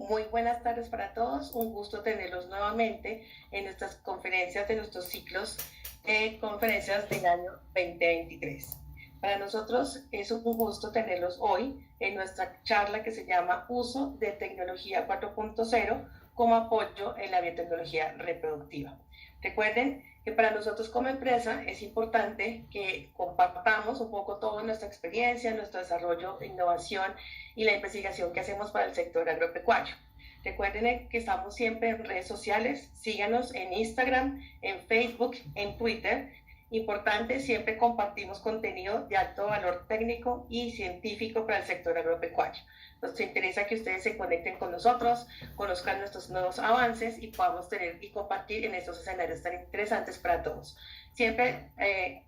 Muy buenas tardes para todos. Un gusto tenerlos nuevamente en nuestras conferencias de nuestros ciclos de conferencias del año 2023. Para nosotros es un gusto tenerlos hoy en nuestra charla que se llama Uso de Tecnología 4.0 como apoyo en la biotecnología reproductiva. Recuerden que para nosotros como empresa es importante que compartamos un poco toda nuestra experiencia, nuestro desarrollo, innovación y la investigación que hacemos para el sector agropecuario. Recuerden que estamos siempre en redes sociales, síganos en Instagram, en Facebook, en Twitter. Importante, siempre compartimos contenido de alto valor técnico y científico para el sector agropecuario. Nos interesa que ustedes se conecten con nosotros, conozcan nuestros nuevos avances y podamos tener y compartir en estos escenarios tan interesantes para todos. Siempre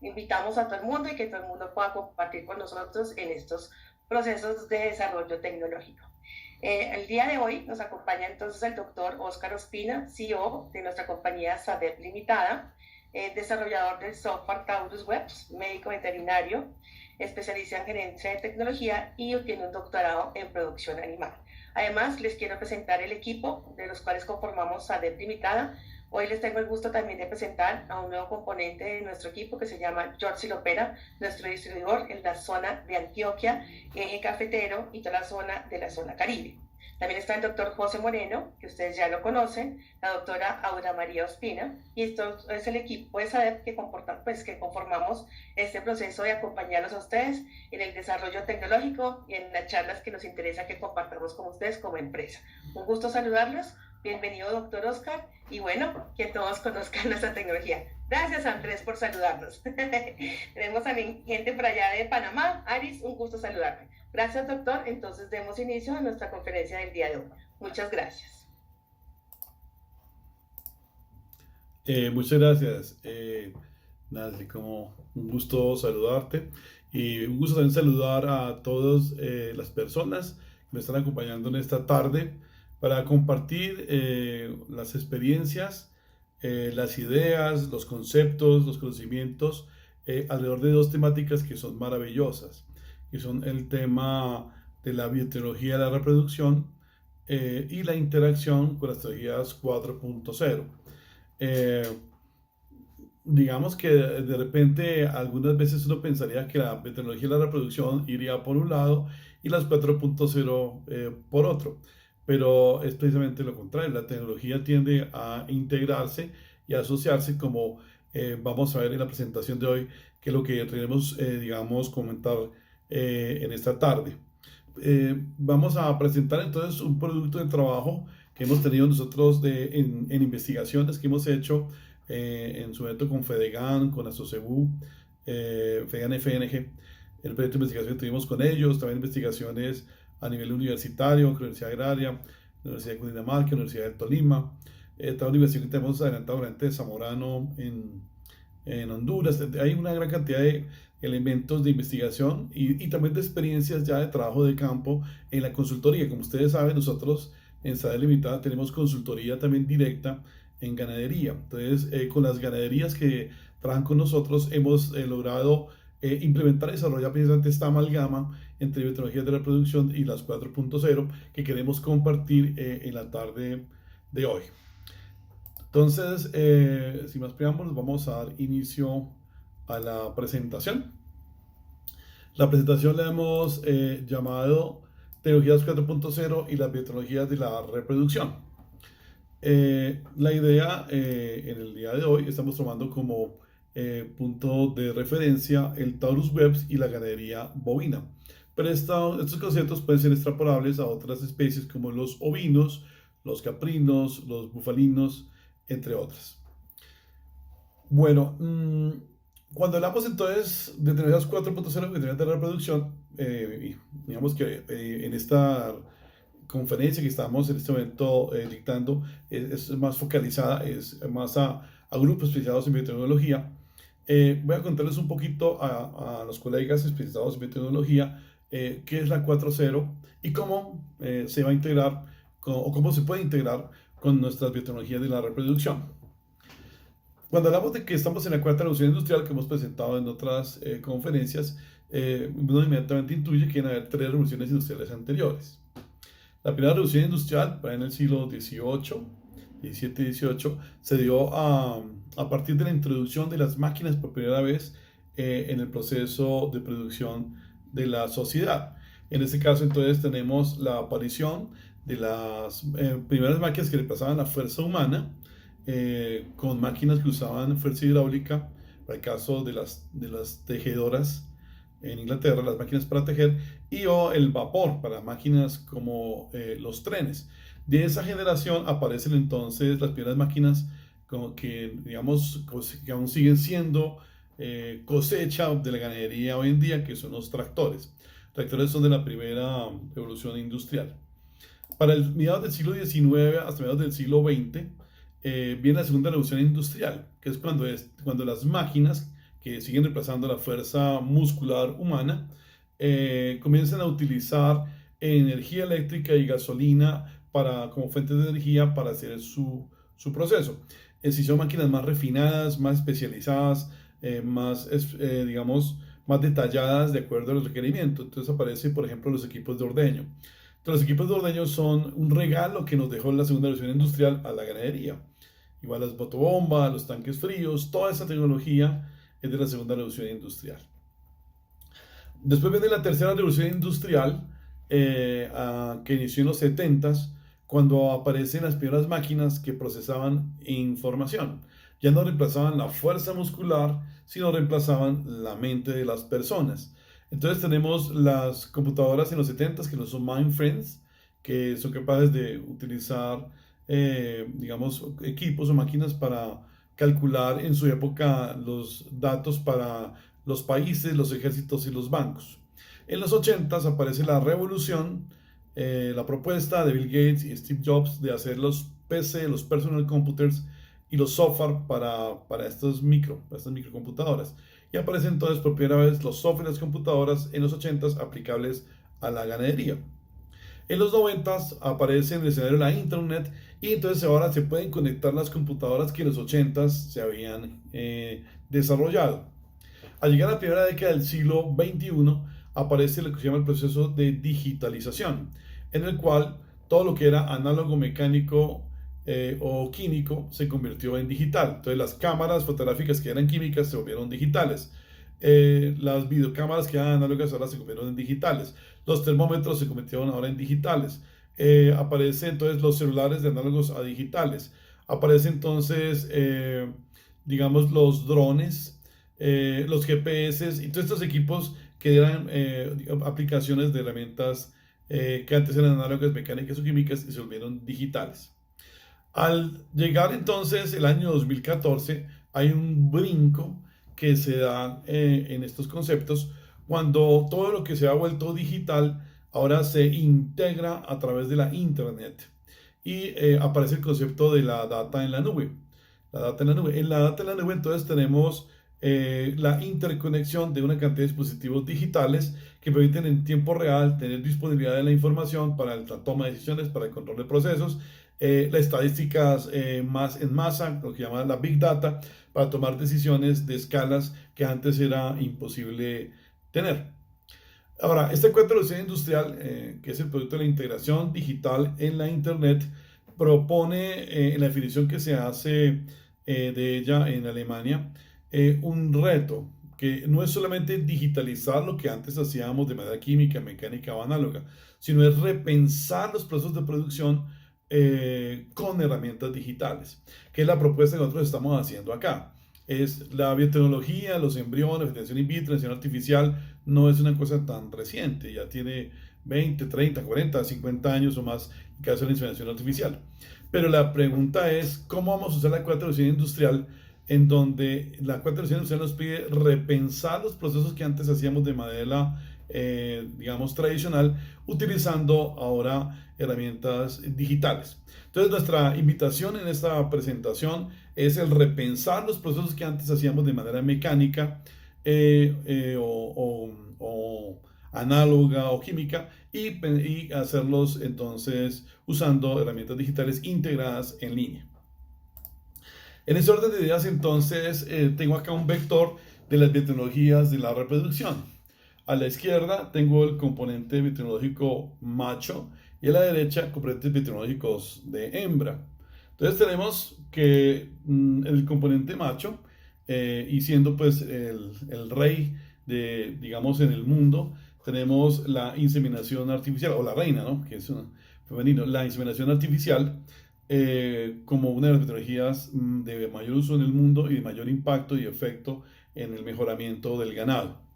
invitamos a todo el mundo y que todo el mundo pueda compartir con nosotros en estos procesos de desarrollo tecnológico. El día de hoy nos acompaña entonces el doctor Óscar Ospina, CEO de nuestra compañía SADEP Limitada, desarrollador del software Taurus Webs, médico veterinario, especialista en gerencia de tecnología y tiene un doctorado en producción animal. Además, les quiero presentar el equipo de los cuales conformamos SADEP Limitada. Hoy les tengo el gusto también de presentar a un nuevo componente de nuestro equipo que se llama George Silopera, nuestro distribuidor en la zona de Antioquia, eje cafetero y toda la zona de la zona Caribe. También está el doctor José Moreno, que ustedes ya lo conocen, la doctora Aura María Ospina, y esto es el equipo de SADEP que conformamos este proceso de acompañarlos a ustedes en el desarrollo tecnológico y en las charlas que nos interesa que compartamos con ustedes como empresa. Un gusto saludarlos. Bienvenido, doctor Oscar, y bueno, que todos conozcan nuestra tecnología. Gracias, Andrés, por saludarnos. Tenemos a mi gente por allá de Panamá. Aris, un gusto saludarte. Gracias, doctor. Entonces, demos inicio a nuestra conferencia del día de hoy. Muchas gracias. Muchas gracias, Nancy, como un gusto saludarte y un gusto también saludar a todas las personas que me están acompañando en esta tarde para compartir las experiencias, las ideas, los conceptos, los conocimientos alrededor de dos temáticas que son maravillosas, que son el tema de la biotecnología de la reproducción y la interacción con las tecnologías 4.0. Eh, digamos que de repente algunas veces uno pensaría que la tecnología de la reproducción iría por un lado y las 4.0 por otro, pero es precisamente lo contrario. La tecnología tiende a integrarse y a asociarse como vamos a ver en la presentación de hoy, que es lo que tenemos, digamos, comentar en esta tarde. Vamos a presentar entonces un producto de trabajo que hemos tenido nosotros en investigaciones que hemos hecho en su momento con FEDEGAN, con ASOCEBU, FEDEGAN FNG, el proyecto de investigación que tuvimos con ellos, también investigaciones a nivel universitario, con la Universidad Agraria, la Universidad de Cundinamarca, la Universidad de Tolima, toda la investigación que tenemos adelantado durante Zamorano en Honduras. Hay una gran cantidad de elementos de investigación y también de experiencias ya de trabajo de campo en la consultoría. Como ustedes saben, nosotros en SADEP Limitada tenemos consultoría también directa en ganadería. Entonces, con las ganaderías que trabajan con nosotros, hemos logrado implementar y desarrollar precisamente esta amalgama entre biotecnologías de la reproducción y las 4.0 que queremos compartir en la tarde de hoy. Entonces, sin más preámbulos, vamos a dar inicio a la presentación. La presentación la hemos llamado Tecnologías 4.0 y las biotecnologías de la reproducción. La idea en el día de hoy estamos tomando como punto de referencia el Taurus Webs y la ganadería bovina. Pero estos conceptos pueden ser extrapolables a otras especies como los ovinos, los caprinos, los bufalinos, entre otras. Bueno, cuando hablamos entonces de tecnologías 4.0, de de reproducción, digamos que en esta conferencia que estamos en este momento dictando es más focalizada, es más a grupos especializados en biotecnología. Voy a contarles un poquito a los colegas especializados en biotecnología qué es la 4.0 y cómo se va a integrar o cómo se puede integrar con nuestras biotecnologías de la reproducción. Cuando hablamos de que estamos en la cuarta revolución industrial que hemos presentado en otras conferencias, uno inmediatamente intuye que van a haber tres revoluciones industriales anteriores. La primera revolución industrial, en el siglo XVIII, XVII, XVIII, se dio a partir de la introducción de las máquinas por primera vez en el proceso de producción de la sociedad. En este caso, entonces, tenemos la aparición de las primeras máquinas que reemplazaban la fuerza humana, con máquinas que usaban fuerza hidráulica, para el caso de las tejedoras en Inglaterra, las máquinas para tejer, y o el vapor para máquinas como los trenes. De esa generación aparecen entonces las primeras máquinas como que, digamos, que aún siguen siendo cosecha de la ganadería hoy en día, que son los tractores. Tractores son de la primera revolución industrial. Para el mediados del siglo XIX hasta mediados del siglo XX, viene la segunda revolución industrial, que es cuando las máquinas que siguen reemplazando la fuerza muscular humana comienzan a utilizar energía eléctrica y gasolina como fuentes de energía para hacer su proceso. Si son máquinas más refinadas, más especializadas, digamos, más detalladas de acuerdo a los requerimientos. Entonces aparecen, por ejemplo, los equipos de ordeño. Entonces, los equipos de ordeño son un regalo que nos dejó la segunda revolución industrial a la ganadería. Igual las motobombas, los tanques fríos, toda esa tecnología es de la segunda revolución industrial. Después viene la tercera revolución industrial, que inició en los 70s, cuando aparecen las primeras máquinas que procesaban información. Ya no reemplazaban la fuerza muscular, sino reemplazaban la mente de las personas. Entonces tenemos las computadoras en los 70s, que no son mainframes, que son capaces de utilizar, digamos, equipos o máquinas para calcular en su época los datos para los países, los ejércitos y los bancos. En los 80s aparece la revolución, la propuesta de Bill Gates y Steve Jobs de hacer los PC, los personal computers y los software para estas microcomputadoras. Y aparecen entonces por primera vez los software y las computadoras en los 80s aplicables a la ganadería. En los 90s aparece en el escenario la Internet, y entonces ahora se pueden conectar las computadoras que en los 80s se habían desarrollado. Al llegar a la primera década del siglo XXI aparece lo que se llama el proceso de digitalización, en el cual todo lo que era análogo, mecánico o químico se convirtió en digital. Entonces las cámaras fotográficas que eran químicas se volvieron digitales. Las videocámaras que eran análogas ahora se convirtieron en digitales. Los termómetros se convirtieron ahora en digitales. Aparecen entonces los celulares de análogos a digitales. Aparecen entonces, digamos, los drones, los GPS y todos estos equipos que eran aplicaciones de herramientas que antes eran análogas, mecánicas o químicas y se volvieron digitales. Al llegar entonces el año 2014, hay un brinco que se da en estos conceptos cuando todo lo que se ha vuelto digital ahora se integra a través de la Internet y aparece el concepto de la data en la nube. La data en la nube. En la data en la nube entonces tenemos la interconexión de una cantidad de dispositivos digitales que permiten en tiempo real tener disponibilidad de la información para la toma de decisiones, para el control de procesos, las estadísticas más en masa, lo que llaman la Big Data, para tomar decisiones de escalas que antes era imposible tener. Ahora, esta cuarta revolución industrial, que es el producto de la integración digital en la Internet, propone en la definición que se hace de ella en Alemania, un reto que no es solamente digitalizar lo que antes hacíamos de manera química, mecánica o análoga, sino es repensar los procesos de producción con herramientas digitales, que es la propuesta que nosotros estamos haciendo acá. Es la biotecnología, los embriones, fertilización in vitro, inseminación artificial, no es una cosa tan reciente, ya tiene 20, 30, 40, 50 años o más en caso de la inseminación artificial. Pero la pregunta es, ¿cómo vamos a usar la cuarta revolución industrial, en donde la cuarta revolución industrial nos pide repensar los procesos que antes hacíamos de manera, digamos, tradicional, utilizando ahora herramientas digitales? Entonces, nuestra invitación en esta presentación es el repensar los procesos que antes hacíamos de manera mecánica o análoga o química y hacerlos entonces usando herramientas digitales integradas en línea. En ese orden de ideas, entonces, tengo acá un vector de las biotecnologías de la reproducción. A la izquierda tengo el componente biotecnológico macho y a la derecha componentes biotecnológicos de hembra. Entonces tenemos que el componente macho, y siendo pues el rey de, digamos, en el mundo, tenemos la inseminación artificial, o la reina, ¿no? Que es femenino, la inseminación artificial, como una de las tecnologías de mayor uso en el mundo y de mayor impacto y efecto en el mejoramiento del ganado.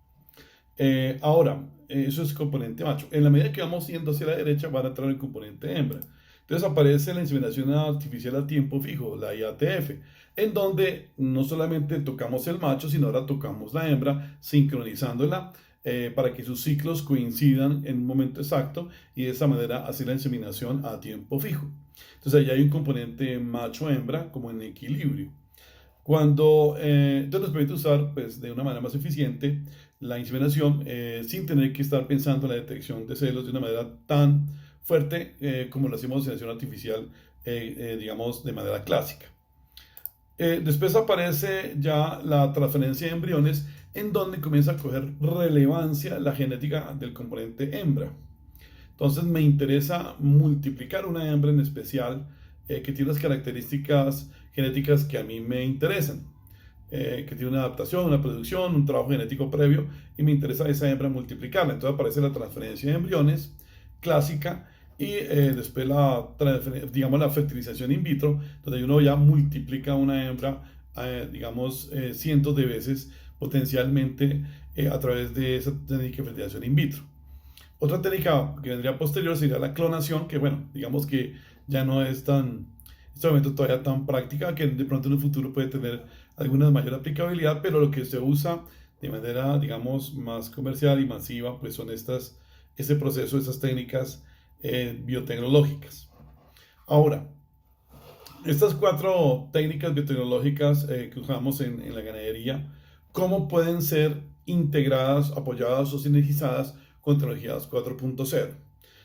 Ahora, eso es componente macho. En la medida que vamos yendo hacia la derecha, van a entrar el componente hembra. Entonces aparece la inseminación artificial a tiempo fijo, la IATF, en donde no solamente tocamos el macho, sino ahora tocamos la hembra, sincronizándola para que sus ciclos coincidan en un momento exacto y de esa manera hacer la inseminación a tiempo fijo. Entonces ahí hay un componente macho-hembra como en equilibrio. Entonces nos permite usar pues, de una manera más eficiente la inseminación sin tener que estar pensando en la detección de celos de una manera tan fuerte como lo hacemos en inseminación artificial, digamos, de manera clásica. Después aparece ya la transferencia de embriones, en donde comienza a coger relevancia la genética del componente hembra. Entonces me interesa multiplicar una hembra en especial que tiene unas características genéticas que a mí me interesan, que tiene una adaptación, una producción, un trabajo genético previo, y me interesa esa hembra multiplicarla. Entonces aparece la transferencia de embriones clásica y después digamos, la fertilización in vitro, donde uno ya multiplica una hembra, digamos, cientos de veces potencialmente a través de esa técnica de fertilización in vitro. Otra técnica que vendría posterior sería la clonación, que bueno, digamos que ya no es en este momento todavía tan práctica, que de pronto en un futuro puede tener alguna mayor aplicabilidad, pero lo que se usa de manera, digamos, más comercial y masiva, pues son este proceso, estas técnicas biotecnológicas. Ahora, estas 4 técnicas biotecnológicas que usamos en la ganadería, ¿cómo pueden ser integradas, apoyadas o sinergizadas con tecnologías 4.0?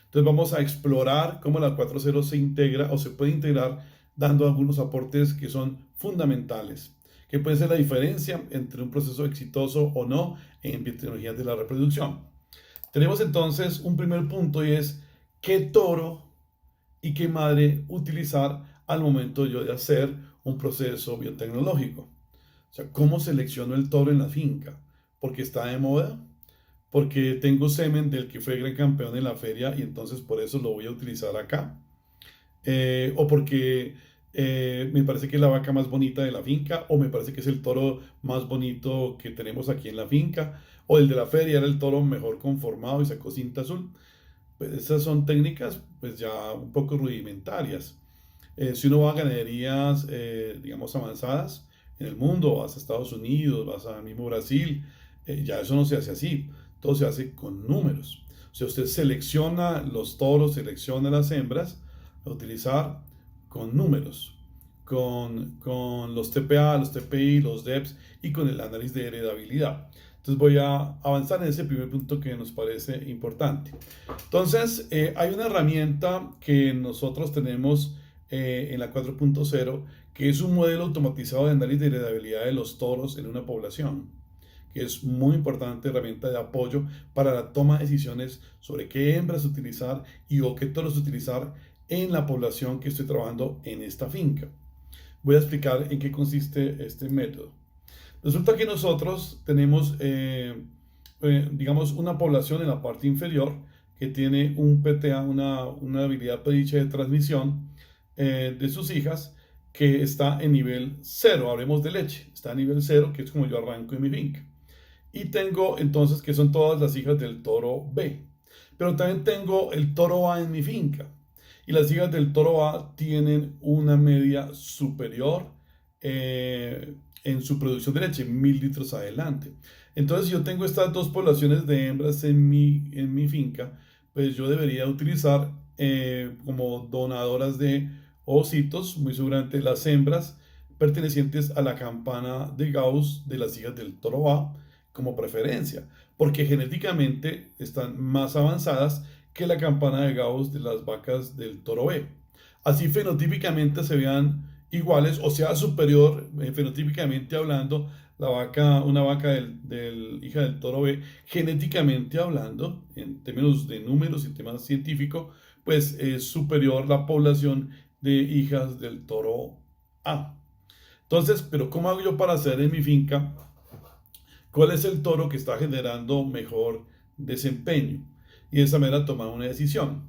Entonces vamos a explorar cómo la 4.0 se integra o se puede integrar dando algunos aportes que son fundamentales, que puede ser la diferencia entre un proceso exitoso o no en biotecnologías de la reproducción. Tenemos entonces un primer punto y es qué toro y qué madre utilizar al momento yo de hacer un proceso biotecnológico. O sea, ¿cómo selecciono el toro en la finca? ¿Porque está de moda? ¿Porque tengo semen del que fue gran campeón en la feria y entonces por eso lo voy a utilizar acá? ¿O porque me parece que es la vaca más bonita de la finca? ¿O me parece que es el toro más bonito que tenemos aquí en la finca? ¿O el de la feria era el toro mejor conformado y sacó cinta azul? Pues esas son técnicas pues ya un poco rudimentarias. Si uno va a ganaderías, digamos, avanzadas en el mundo, vas a Estados Unidos, vas a mismo Brasil, ya eso no se hace así, todo se hace con números. O sea, usted selecciona los toros, selecciona las hembras a utilizar con números, con los TPA, los TPI, los DEPS y con el análisis de heredabilidad. Entonces voy a avanzar en ese primer punto que nos parece importante. Entonces, hay una herramienta que nosotros tenemos en la 4.0, que es un modelo automatizado de análisis de heredabilidad de los toros en una población, que es muy importante herramienta de apoyo para la toma de decisiones sobre qué hembras utilizar y o qué toros utilizar en la población que estoy trabajando en esta finca. Voy a explicar en qué consiste este método. Resulta que nosotros tenemos, digamos, una población en la parte inferior que tiene un PTA, una habilidad predicha de transmisión de sus hijas, que está en nivel 0, hablemos de leche, está a nivel 0, que es como yo arranco en mi finca. Y tengo entonces que son todas las hijas del toro B. Pero también tengo el toro A en mi finca. Y las hijas del toro A tienen una media superior en su producción de leche, 1000 litros adelante. Entonces, si yo tengo estas 2 poblaciones de hembras en mi finca, pues yo debería utilizar como donadoras de ositos, muy seguramente las hembras pertenecientes a la campana de Gauss de las hijas del toro A como preferencia, porque genéticamente están más avanzadas que la campana de Gauss de las vacas del toro B. Así fenotípicamente se vean iguales o sea superior fenotípicamente hablando una vaca hija del toro B, genéticamente hablando, en términos de números y temas científicos, pues es superior la población de hijas del toro A. Entonces, pero ¿cómo hago yo para hacer en mi finca cuál es el toro que está generando mejor desempeño? Y de esa manera tomar una decisión.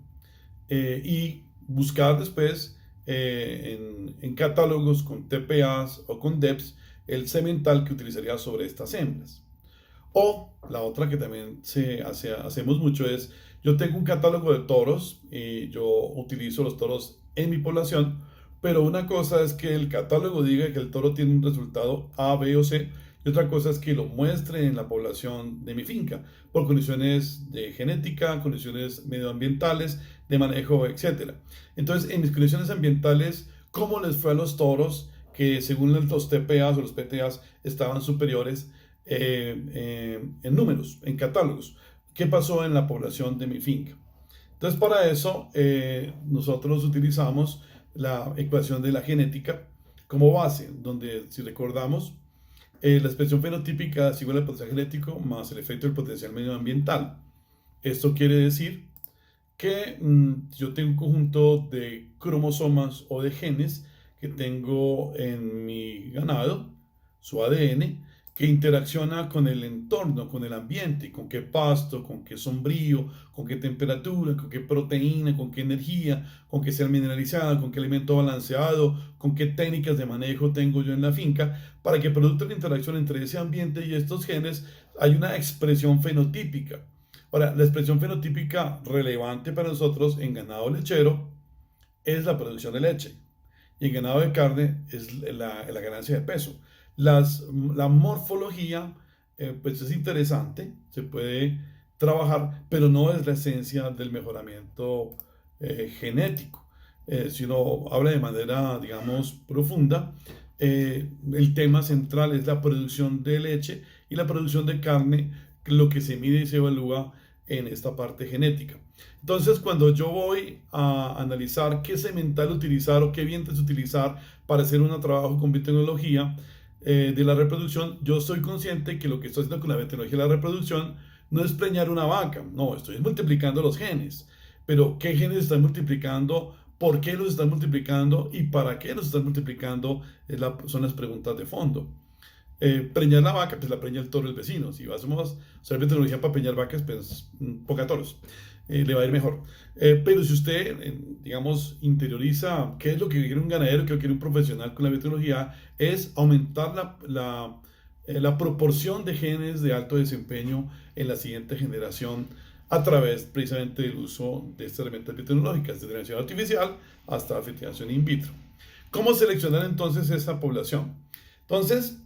Y buscar después en catálogos con TPAs o con DEPs el semental que utilizaría sobre estas hembras. O la otra que también hacemos mucho es, yo tengo un catálogo de toros y yo utilizo los toros en mi población, pero una cosa es que el catálogo diga que el toro tiene un resultado A, B o C, y otra cosa es que lo muestre en la población de mi finca, por condiciones de genética, condiciones medioambientales, de manejo, etcétera. Entonces, en mis condiciones ambientales, ¿cómo les fue a los toros que según los TPAs o los PTAs estaban superiores en números, en catálogos? ¿Qué pasó en la población de mi finca? Entonces, para eso, nosotros utilizamos la ecuación de la genética como base, donde, si recordamos, la expresión fenotípica es igual al potencial genético más el efecto del potencial medioambiental. Esto quiere decir que yo tengo un conjunto de cromosomas o de genes que tengo en mi ganado, su ADN, que interacciona con el entorno, con el ambiente, con qué pasto, con qué sombrío, con qué temperatura, con qué proteína, con qué energía, con qué sal mineralizada, con qué alimento balanceado, con qué técnicas de manejo tengo yo en la finca, para que producto de la interacción entre ese ambiente y estos genes hay una expresión fenotípica. Ahora, la expresión fenotípica relevante para nosotros en ganado lechero es la producción de leche y en ganado de carne es la ganancia de peso. La morfología pues es interesante, se puede trabajar, pero no es la esencia del mejoramiento genético. Si uno habla de manera, digamos, profunda, el tema central es la producción de leche y la producción de carne, lo que se mide y se evalúa en esta parte genética. Entonces, cuando yo voy a analizar qué semental utilizar o qué vientres utilizar para hacer un trabajo con biotecnología de la reproducción, yo soy consciente que lo que estoy haciendo con la biotecnología de la reproducción no es preñar una vaca, no, estoy multiplicando los genes. Pero, ¿qué genes están multiplicando? ¿Por qué los están multiplicando? ¿Y para qué los están multiplicando? Son las preguntas de fondo. Preñar la vaca, pues la preña el toro del vecino. Si vas a usar tecnología para preñar vacas, pues poca toros. Le va a ir mejor. Pero si usted, digamos, interioriza qué es lo que quiere un ganadero, qué es lo que quiere un profesional con la biotecnología, es aumentar la proporción de genes de alto desempeño en la siguiente generación a través precisamente del uso de estas herramientas biotecnológicas, desde la fertilización artificial hasta la fertilización in vitro. ¿Cómo seleccionar entonces esta población? Entonces,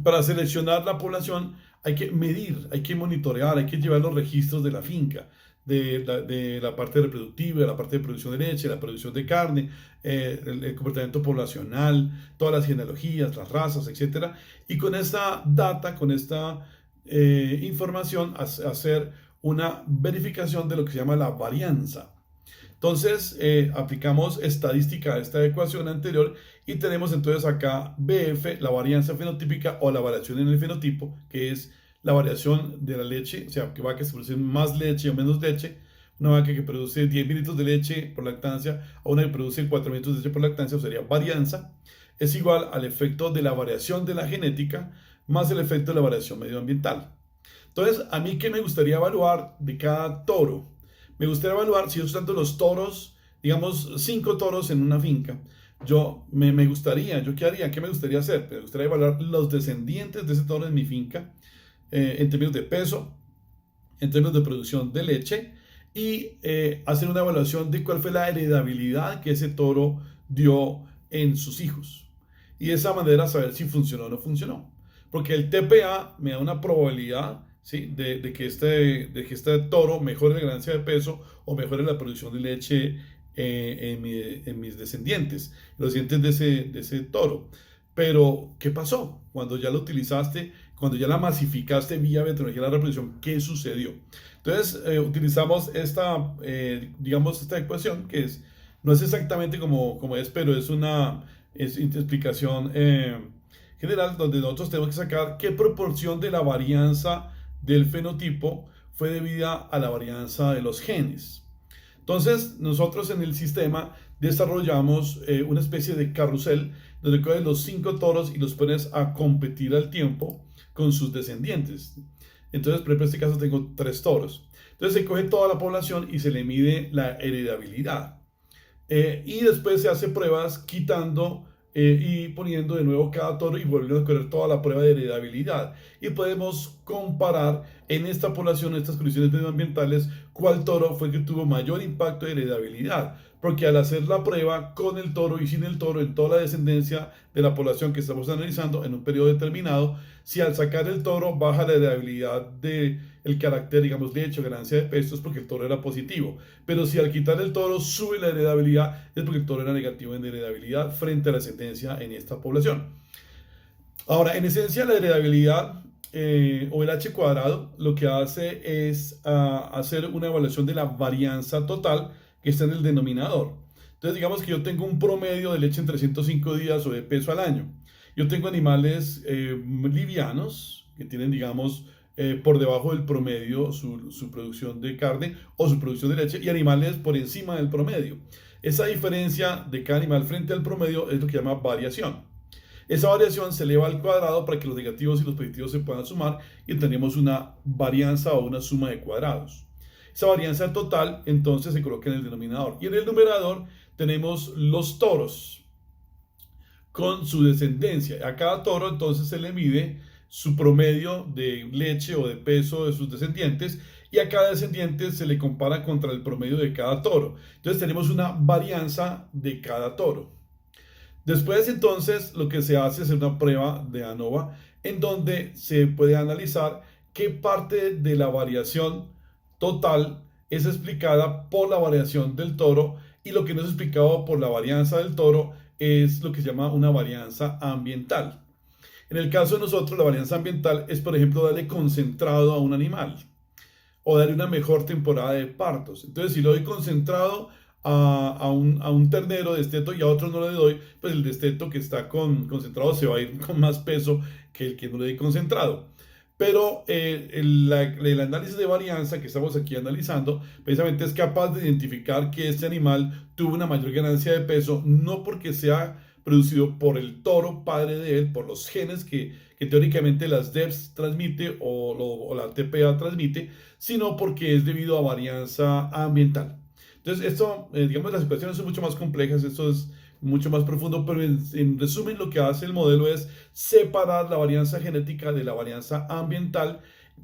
para seleccionar la población hay que medir, hay que monitorear, hay que llevar los registros de la finca, de la parte reproductiva, de la parte de producción de leche, la producción de carne, el comportamiento poblacional, todas las genealogías, las razas, etcétera. Y con esta data, con esta información, hacer una verificación de lo que se llama la varianza. Entonces, aplicamos estadística a esta ecuación anterior y tenemos entonces acá BF, la varianza fenotípica o la variación en el fenotipo, que es la variación de la leche, o sea, que vacas que producen más leche o menos leche, una vaca que produce 10 mililitros de leche por lactancia a una que produce 4 mililitros de leche por lactancia, o sería varianza, es igual al efecto de la variación de la genética más el efecto de la variación medioambiental. Entonces, a mí, ¿qué me gustaría evaluar de cada toro? Me gustaría evaluar si yo estoy dando los toros, digamos, 5 toros en una finca. Yo ¿qué haría? ¿Qué me gustaría hacer? Me gustaría evaluar los descendientes de ese toro en mi finca, en términos de peso, en términos de producción de leche, y hacer una evaluación de cuál fue la heredabilidad que ese toro dio en sus hijos. Y de esa manera saber si funcionó o no funcionó. Porque el TPA me da una probabilidad, ¿sí? de que este toro mejore la ganancia de peso o mejore la producción de leche en mis descendientes, los descendientes de ese toro. Pero, ¿qué pasó? Cuando ya lo utilizaste, cuando ya la masificaste vía tecnología de la reproducción, ¿qué sucedió? Entonces, utilizamos digamos, esta ecuación que no es exactamente como es, pero es una explicación general donde nosotros tenemos que sacar qué proporción de la varianza del fenotipo fue debida a la varianza de los genes. Entonces, nosotros en el sistema desarrollamos una especie de carrusel donde coges los 5 toros y los pones a competir al tiempo con sus descendientes. Entonces, por ejemplo, en este caso tengo 3 toros. Entonces, se coge toda la población y se le mide la heredabilidad. Y después se hace pruebas quitando y poniendo de nuevo cada toro y volviendo a correr toda la prueba de heredabilidad. Y podemos comparar en esta población, en estas condiciones medioambientales, cuál toro fue que tuvo mayor impacto de heredabilidad. Porque al hacer la prueba con el toro y sin el toro en toda la descendencia de la población que estamos analizando en un periodo determinado, si al sacar el toro baja la heredabilidad del carácter, digamos, leche o ganancia de peso, es porque el toro era positivo. Pero si al quitar el toro sube la heredabilidad, es porque el toro era negativo en heredabilidad frente a la descendencia en esta población. Ahora, en esencia, la heredabilidad o el H cuadrado lo que hace es hacer una evaluación de la varianza total que está en el denominador. Entonces, digamos que yo tengo un promedio de leche en 305 días o de peso al año. Yo tengo animales livianos que tienen, digamos, por debajo del promedio su producción de carne o su producción de leche y animales por encima del promedio. Esa diferencia de cada animal frente al promedio es lo que se llama variación. Esa variación se eleva al cuadrado para que los negativos y los positivos se puedan sumar y tenemos una varianza o una suma de cuadrados. Esa varianza total entonces se coloca en el denominador y en el numerador tenemos los toros con su descendencia. A cada toro entonces se le mide su promedio de leche o de peso de sus descendientes y a cada descendiente se le compara contra el promedio de cada toro. Entonces tenemos una varianza de cada toro. Después entonces lo que se hace es una prueba de ANOVA en donde se puede analizar qué parte de la variación total es explicada por la variación del toro y lo que no es explicado por la varianza del toro es lo que se llama una varianza ambiental. En el caso de nosotros, la varianza ambiental es, por ejemplo, darle concentrado a un animal o darle una mejor temporada de partos. Entonces, si le doy concentrado a un ternero de desteto y a otro no le doy, pues el desteto que está concentrado se va a ir con más peso que el que no le doy concentrado. Pero el análisis de varianza que estamos aquí analizando precisamente es capaz de identificar que este animal tuvo una mayor ganancia de peso, no porque sea producido por el toro padre de él, por los genes que teóricamente las DEPS transmite o la TPA transmite, sino porque es debido a varianza ambiental. Entonces, esto, digamos, las ecuaciones son mucho más complejas, esto es mucho más profundo, pero en resumen lo que hace el modelo es separar la varianza genética de la varianza ambiental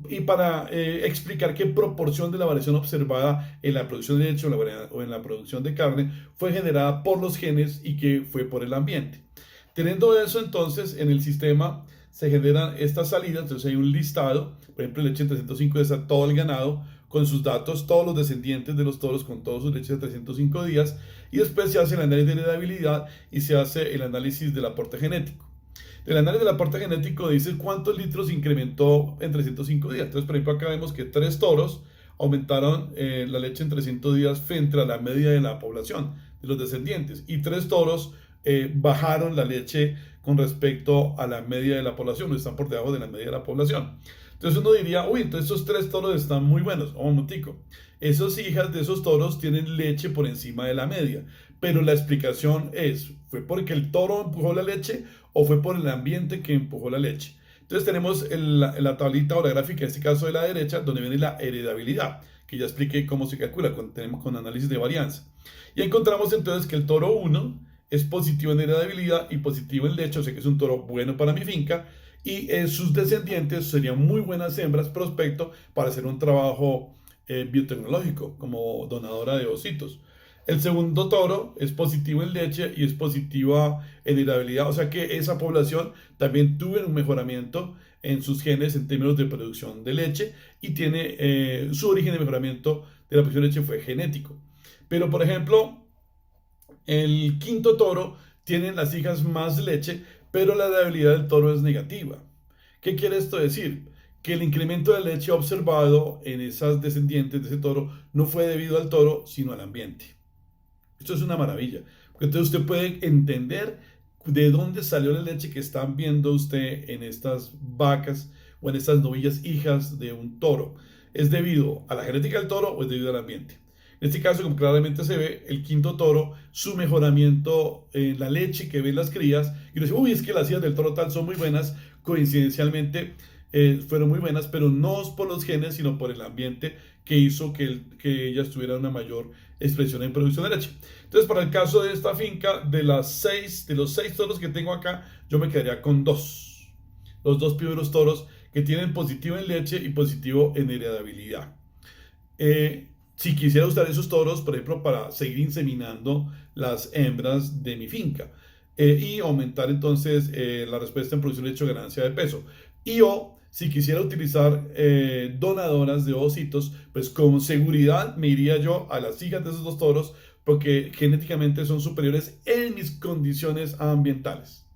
y para explicar qué proporción de la variación observada en la producción de leche o en la producción de carne fue generada por los genes y qué fue por el ambiente. Teniendo eso, entonces, en el sistema se generan estas salidas, entonces hay un listado, por ejemplo, leche en 305 está todo el ganado, con sus datos, todos los descendientes de los toros con todos sus leches de 305 días y después se hace el análisis de heredabilidad y se hace el análisis del aporte genético. El análisis del aporte genético dice cuántos litros incrementó en 305 días. Entonces, por ejemplo, acá vemos que 3 toros aumentaron la leche en 300 días frente a la media de la población, de los descendientes, y 3 toros bajaron la leche con respecto a la media de la población, o están por debajo de la media de la población. Entonces uno diría, uy, entonces estos 3 toros están muy buenos. Un momentico. Esas hijas de esos toros tienen leche por encima de la media. Pero la explicación es, ¿fue porque el toro empujó la leche o fue por el ambiente que empujó la leche? Entonces tenemos la tablita o la gráfica, en este caso de la derecha, donde viene la heredabilidad, que ya expliqué cómo se calcula con análisis de varianza. Y encontramos entonces que el toro 1 es positivo en heredabilidad y positivo en leche, o sea que es un toro bueno para mi finca, y sus descendientes serían muy buenas hembras prospecto para hacer un trabajo biotecnológico como donadora de ositos. El segundo toro es positivo en leche y es positiva en heredabilidad, o sea que esa población también tuvo un mejoramiento en sus genes en términos de producción de leche y tiene su origen de mejoramiento de la producción de leche fue genético. Pero por ejemplo, el quinto toro tiene las hijas más leche, pero la heredabilidad del toro es negativa. ¿Qué quiere esto decir? Que el incremento de leche observado en esas descendientes de ese toro no fue debido al toro, sino al ambiente. Esto es una maravilla, porque entonces usted puede entender de dónde salió la leche que están viendo usted en estas vacas o en estas novillas hijas de un toro. ¿Es debido a la genética del toro o es debido al ambiente? En este caso, como claramente se ve, el quinto toro, su mejoramiento en la leche que ven las crías, y uno dice, uy, es que las hijas del toro tal son muy buenas, coincidencialmente fueron muy buenas, pero no por los genes, sino por el ambiente que hizo que ellas tuvieran una mayor expresión en producción de leche. Entonces, para el caso de esta finca, de los seis toros que tengo acá, yo me quedaría con dos. Los dos primeros toros que tienen positivo en leche y positivo en heredabilidad. Si quisiera usar esos toros, por ejemplo, para seguir inseminando las hembras de mi finca y aumentar entonces la respuesta en producción de leche o ganancia de peso. Y o si quisiera utilizar donadoras de ovocitos, pues con seguridad me iría yo a las hijas de esos dos toros porque genéticamente son superiores en mis condiciones ambientales.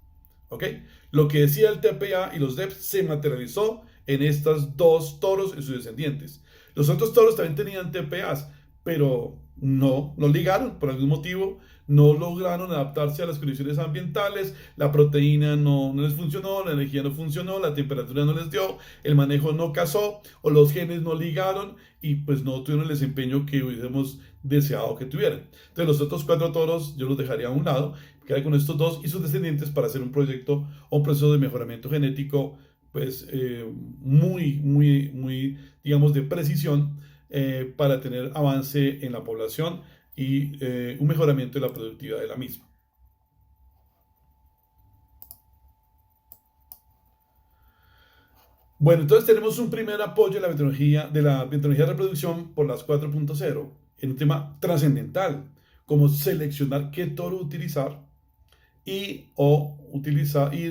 ¿Ok? Lo que decía el TPA y los DEPs se materializó en estas dos toros y sus descendientes. Los otros toros también tenían TPAs, pero no ligaron por algún motivo, no lograron adaptarse a las condiciones ambientales, la proteína no les funcionó, la energía no funcionó, la temperatura no les dio, el manejo no casó o los genes no ligaron y pues no tuvieron el desempeño que hubiésemos deseado que tuvieran. Entonces los otros cuatro toros yo los dejaría a un lado, quedaría con estos dos y sus descendientes para hacer un proyecto o un proceso de mejoramiento genético pues muy, digamos, de precisión para tener avance en la población y un mejoramiento de la productividad de la misma. Bueno, entonces tenemos un primer apoyo de la biotecnología de reproducción por las 4.0 en un tema trascendental, como seleccionar qué toro utilizar y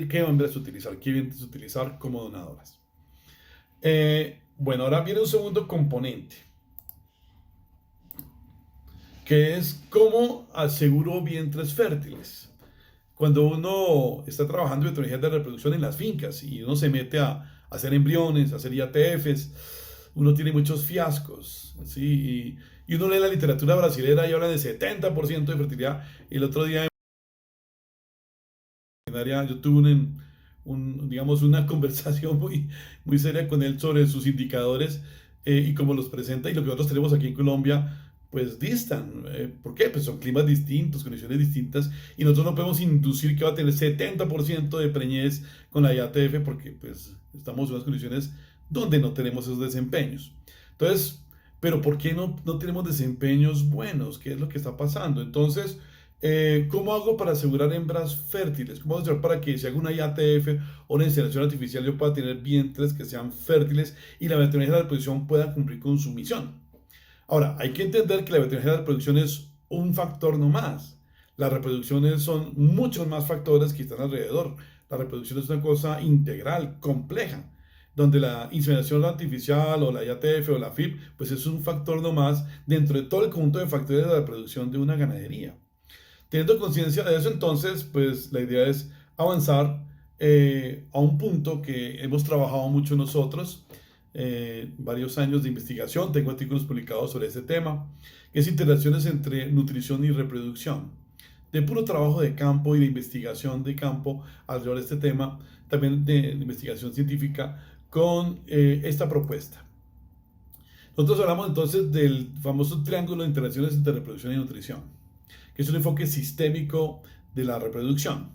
qué hembras utilizar, qué vientres utilizar como donadoras. Bueno, ahora viene un segundo componente, que es cómo aseguro vientres fértiles. Cuando uno está trabajando en tecnologías de reproducción en las fincas y uno se mete a hacer embriones, a hacer IATFs, uno tiene muchos fiascos, ¿sí? Y uno lee la literatura brasilera y habla de 70% de fertilidad. Y el otro día yo tuve digamos, una conversación muy seria con él sobre sus indicadores y cómo los presenta y lo que nosotros tenemos aquí en Colombia, pues distan. ¿Por qué? Pues son climas distintos, condiciones distintas y nosotros no podemos inducir que va a tener 70% de preñez con la IATF porque pues estamos en unas condiciones donde no tenemos esos desempeños. Entonces, pero ¿por qué no tenemos desempeños buenos? ¿Qué es lo que está pasando? Entonces, ¿cómo hago para asegurar hembras fértiles? ¿Cómo hago para que si hago una IATF o una inseminación artificial yo pueda tener vientres que sean fértiles y la veterinaria de la reproducción pueda cumplir con su misión? Ahora, hay que entender que la veterinaria de la reproducción es un factor no más. Las reproducciones son muchos más factores que están alrededor. La reproducción es una cosa integral, compleja, donde la inseminación artificial o la IATF o la FIP, pues es un factor no más dentro de todo el conjunto de factores de la reproducción de una ganadería. Teniendo conciencia de eso, entonces, pues la idea es avanzar a un punto que hemos trabajado mucho nosotros, varios años de investigación, tengo artículos publicados sobre este tema, que es interacciones entre nutrición y reproducción. De puro trabajo de campo y de investigación de campo alrededor de este tema, también de investigación científica con esta propuesta. Nosotros hablamos entonces del famoso triángulo de interacciones entre reproducción y nutrición, que es un enfoque sistémico de la reproducción.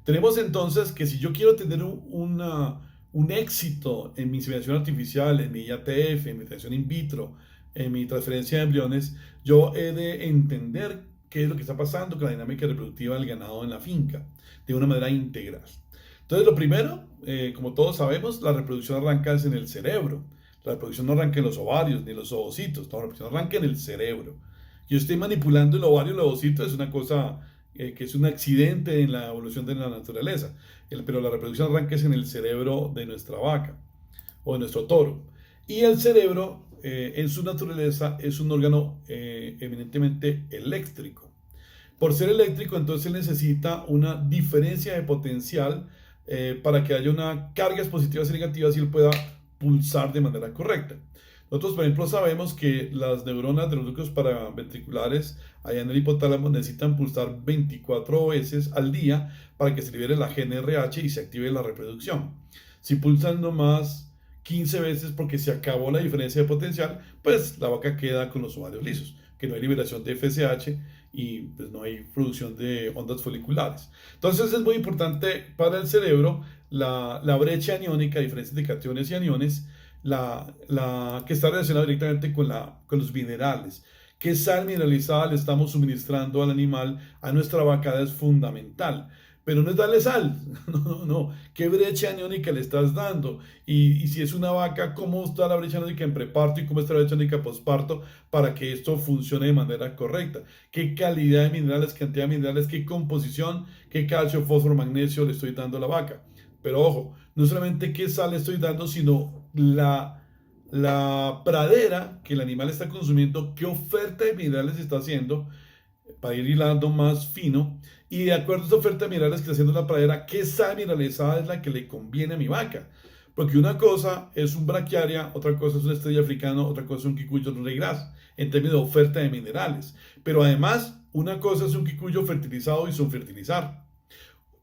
Tenemos entonces que si yo quiero tener un éxito en mi inseminación artificial, en mi IATF, en mi transferencia in vitro, en mi transferencia de embriones, yo he de entender qué es lo que está pasando con la dinámica reproductiva del ganado en la finca, de una manera integral. Entonces, lo primero, como todos sabemos, la reproducción arranca en el cerebro. La reproducción no arranca en los ovarios ni en los ovocitos, la reproducción arranca en el cerebro. Yo estoy manipulando el ovario y el ovocito, es una cosa que es un accidente en la evolución de la naturaleza. Pero la reproducción arranca es en el cerebro de nuestra vaca o de nuestro toro. Y el cerebro, en su naturaleza, es un órgano eminentemente eléctrico. Por ser eléctrico, entonces él necesita una diferencia de potencial para que haya unas cargas positivas y negativas y él pueda pulsar de manera correcta. Nosotros, por ejemplo, sabemos que las neuronas de los núcleos paraventriculares allá en el hipotálamo necesitan pulsar 24 veces al día para que se libere la GNRH y se active la reproducción. Si pulsan nomás 15 veces porque se acabó la diferencia de potencial, pues la vaca queda con los ovarios lisos, que no hay liberación de FSH y pues no hay producción de ondas foliculares. Entonces es muy importante para el cerebro la brecha aniónica, diferencias de cationes y aniones, que está relacionada directamente con los minerales. ¿Qué sal mineralizada le estamos suministrando al animal? A nuestra vaca es fundamental. Pero no es darle sal, no. ¿Qué brecha aniónica le estás dando? Y si es una vaca, ¿cómo está la brecha aniónica en preparto y cómo está la brecha aniónica posparto para que esto funcione de manera correcta? ¿Qué calidad de minerales, cantidad de minerales, qué composición, qué calcio, fósforo, magnesio le estoy dando a la vaca? Pero ojo, no solamente qué sal le estoy dando, sino la pradera que el animal está consumiendo, qué oferta de minerales está haciendo para ir hilando más fino. Y de acuerdo a esta oferta de minerales que está haciendo la pradera, qué sal mineralizada es la que le conviene a mi vaca. Porque una cosa es un braquiaria, otra cosa es una estrella africana, otra cosa es un quicuyo rey gras, en términos de oferta de minerales. Pero además, una cosa es un quicuyo fertilizado y sin fertilizar.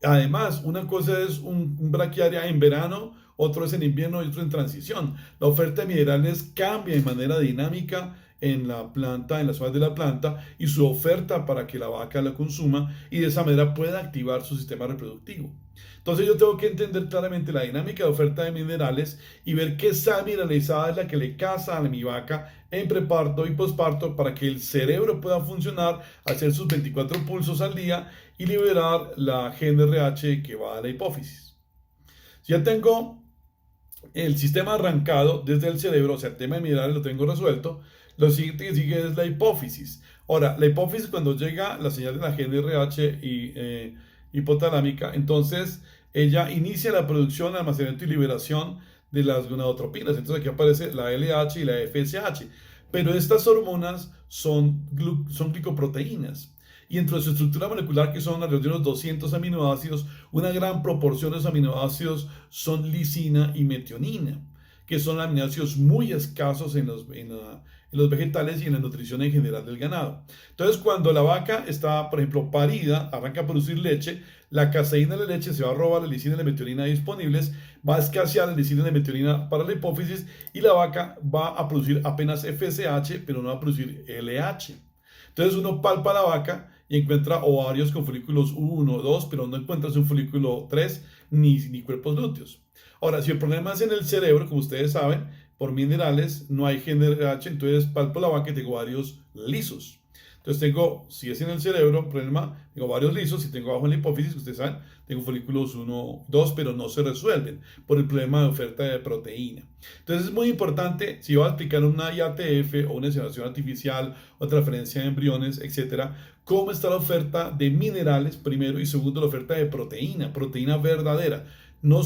Además, una cosa es un braquiaria en verano, otro es en invierno y otro en transición. La oferta de minerales cambia de manera dinámica en la planta, en las hojas de la planta, y su oferta para que la vaca la consuma y de esa manera pueda activar su sistema reproductivo. Entonces yo tengo que entender claramente la dinámica de oferta de minerales y ver qué sal mineralizada es la que le casa a mi vaca en preparto y posparto para que el cerebro pueda funcionar, hacer sus 24 pulsos al día y liberar la GNRH que va a la hipófisis. Si ya tengo el sistema arrancado desde el cerebro, o sea, el tema de minerales lo tengo resuelto, lo siguiente que sigue es la hipófisis. Ahora, la hipófisis cuando llega la señal de la GNRH hipotalámica, entonces ella inicia la producción, almacenamiento y liberación de las gonadotropinas. Entonces aquí aparece la LH y la FSH. Pero estas hormonas son glicoproteínas. Y entre su estructura molecular, que son alrededor de unos 200 aminoácidos, una gran proporción de esos aminoácidos son lisina y metionina, que son aminoácidos muy escasos en los vegetales y en la nutrición en general del ganado. Entonces, cuando la vaca está, por ejemplo, parida, arranca a producir leche, la caseína de la leche se va a robar la lisina y la metionina disponibles, va a escasear la lisina y la metionina para la hipófisis y la vaca va a producir apenas FSH, pero no va a producir LH. Entonces uno palpa la vaca y encuentra ovarios con folículos 1 o 2, pero no encuentras un folículo 3 ni cuerpos lúteos. Ahora, si el problema es en el cerebro, como ustedes saben, por minerales no hay GNRH, entonces palpo la vaca y tengo ovarios lisos. Entonces tengo, si es en el cerebro, problema, tengo varios lisos, si tengo abajo en la hipófisis, ustedes saben, tengo folículos 1, 2, pero no se resuelven por el problema de oferta de proteína. Entonces es muy importante, si voy a aplicar una IATF o una inseminación artificial o transferencia de embriones, etcétera, cómo está la oferta de minerales, primero, y segundo, la oferta de proteína verdadera, no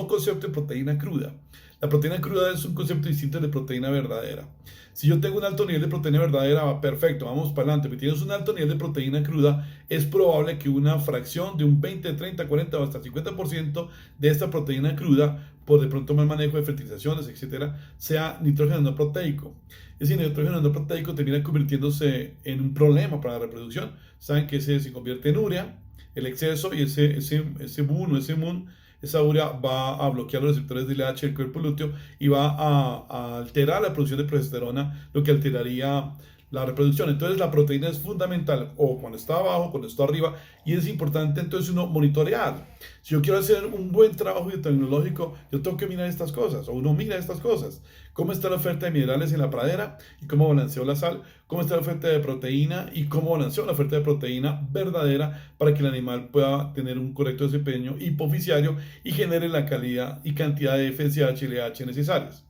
concepto de proteína cruda. La proteína cruda es un concepto distinto de proteína verdadera. Si yo tengo un alto nivel de proteína verdadera, perfecto, vamos para adelante. Si tienes un alto nivel de proteína cruda, es probable que una fracción de un 20, 30, 40 o hasta 50% de esta proteína cruda, por de pronto mal manejo de fertilizaciones, etcétera, sea nitrógeno no proteico. Ese nitrógeno no proteico termina convirtiéndose en un problema para la reproducción. Saben que ese se convierte en urea, el exceso, y ese BUN o ese MUN, esa urea va a bloquear los receptores de LH del cuerpo lúteo y va a alterar la producción de progesterona, lo que alteraría la reproducción. Entonces la proteína es fundamental, o cuando está abajo, cuando está arriba, y es importante entonces uno monitorear. Si yo quiero hacer un buen trabajo biotecnológico, yo tengo que mirar estas cosas, o uno mira estas cosas. ¿Cómo está la oferta de minerales en la pradera y cómo balanceó la sal? ¿Cómo está la oferta de proteína y cómo balanceó la oferta de proteína verdadera para que el animal pueda tener un correcto desempeño hipofisiario y genere la calidad y cantidad de FSH y LH necesarias?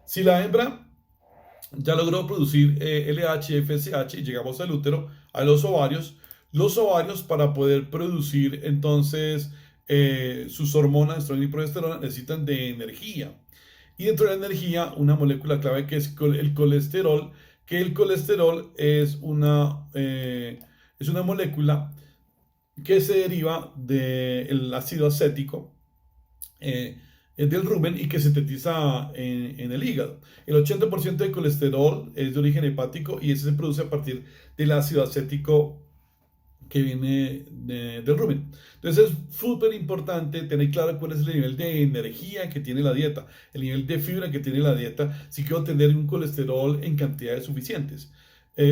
Si la hembra ya logró producir LH, FSH y llegamos al útero, a los ovarios para poder producir entonces sus hormonas, estrógeno y progesterona, necesitan de energía. Y dentro de la energía, una molécula clave que es el colesterol, que el colesterol es una molécula que se deriva del ácido acético, eh, del rumen y que se sintetiza en el hígado. El 80% de colesterol es de origen hepático y ese se produce a partir del ácido acético que viene del rumen. Entonces es súper importante tener claro cuál es el nivel de energía que tiene la dieta, el nivel de fibra que tiene la dieta, si quiero tener un colesterol en cantidades suficientes.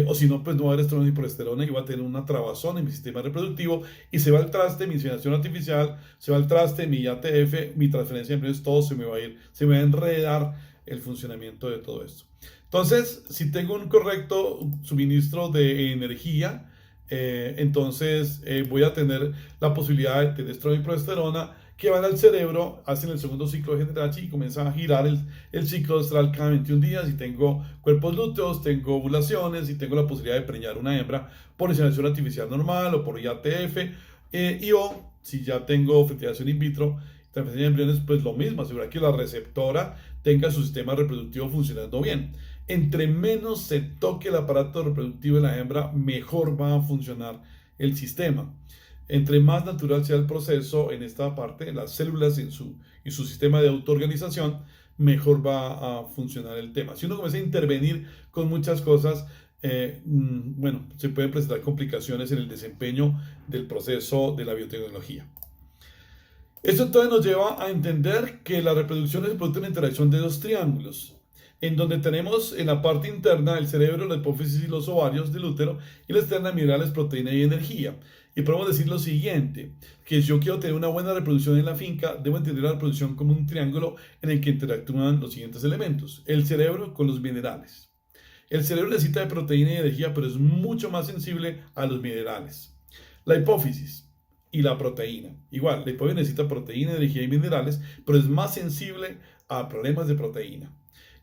O si no, pues no va a haber estrógeno y progesterona y va a tener una trabazón en mi sistema reproductivo y se va al traste mi inseminación artificial, se va al traste mi ATF, mi transferencia de embriones, todo se me va a ir, se me va a enredar el funcionamiento de todo esto. Entonces, si tengo un correcto suministro de energía, entonces voy a tener la posibilidad de tener estrógeno y progesterona que van al cerebro, hacen el segundo ciclo de Generachi y comienza a girar el ciclo estral cada 21 días y tengo cuerpos lúteos, tengo ovulaciones y tengo la posibilidad de preñar una hembra por inseminación artificial normal o por IATF o si ya tengo fertilización in vitro, transferencia de embriones, pues lo mismo, asegurar que la receptora tenga su sistema reproductivo funcionando bien. Entre menos se toque el aparato reproductivo de la hembra, mejor va a funcionar el sistema. Entre más natural sea el proceso en esta parte, las células y su sistema de autoorganización, mejor va a funcionar el tema. Si uno comienza a intervenir con muchas cosas, bueno, se pueden presentar complicaciones en el desempeño del proceso de la biotecnología. Esto entonces nos lleva a entender que la reproducción es el producto de la interacción de dos triángulos, en donde tenemos en la parte interna el cerebro, la hipófisis y los ovarios del útero, y la externa minerales, proteína y energía. Y podemos decir lo siguiente, que si yo quiero tener una buena reproducción en la finca, debo entender la reproducción como un triángulo en el que interactúan los siguientes elementos. El cerebro con los minerales. El cerebro necesita de proteína y energía, pero es mucho más sensible a los minerales. La hipófisis y la proteína. Igual, la hipófisis necesita proteína, energía y minerales, pero es más sensible a problemas de proteína.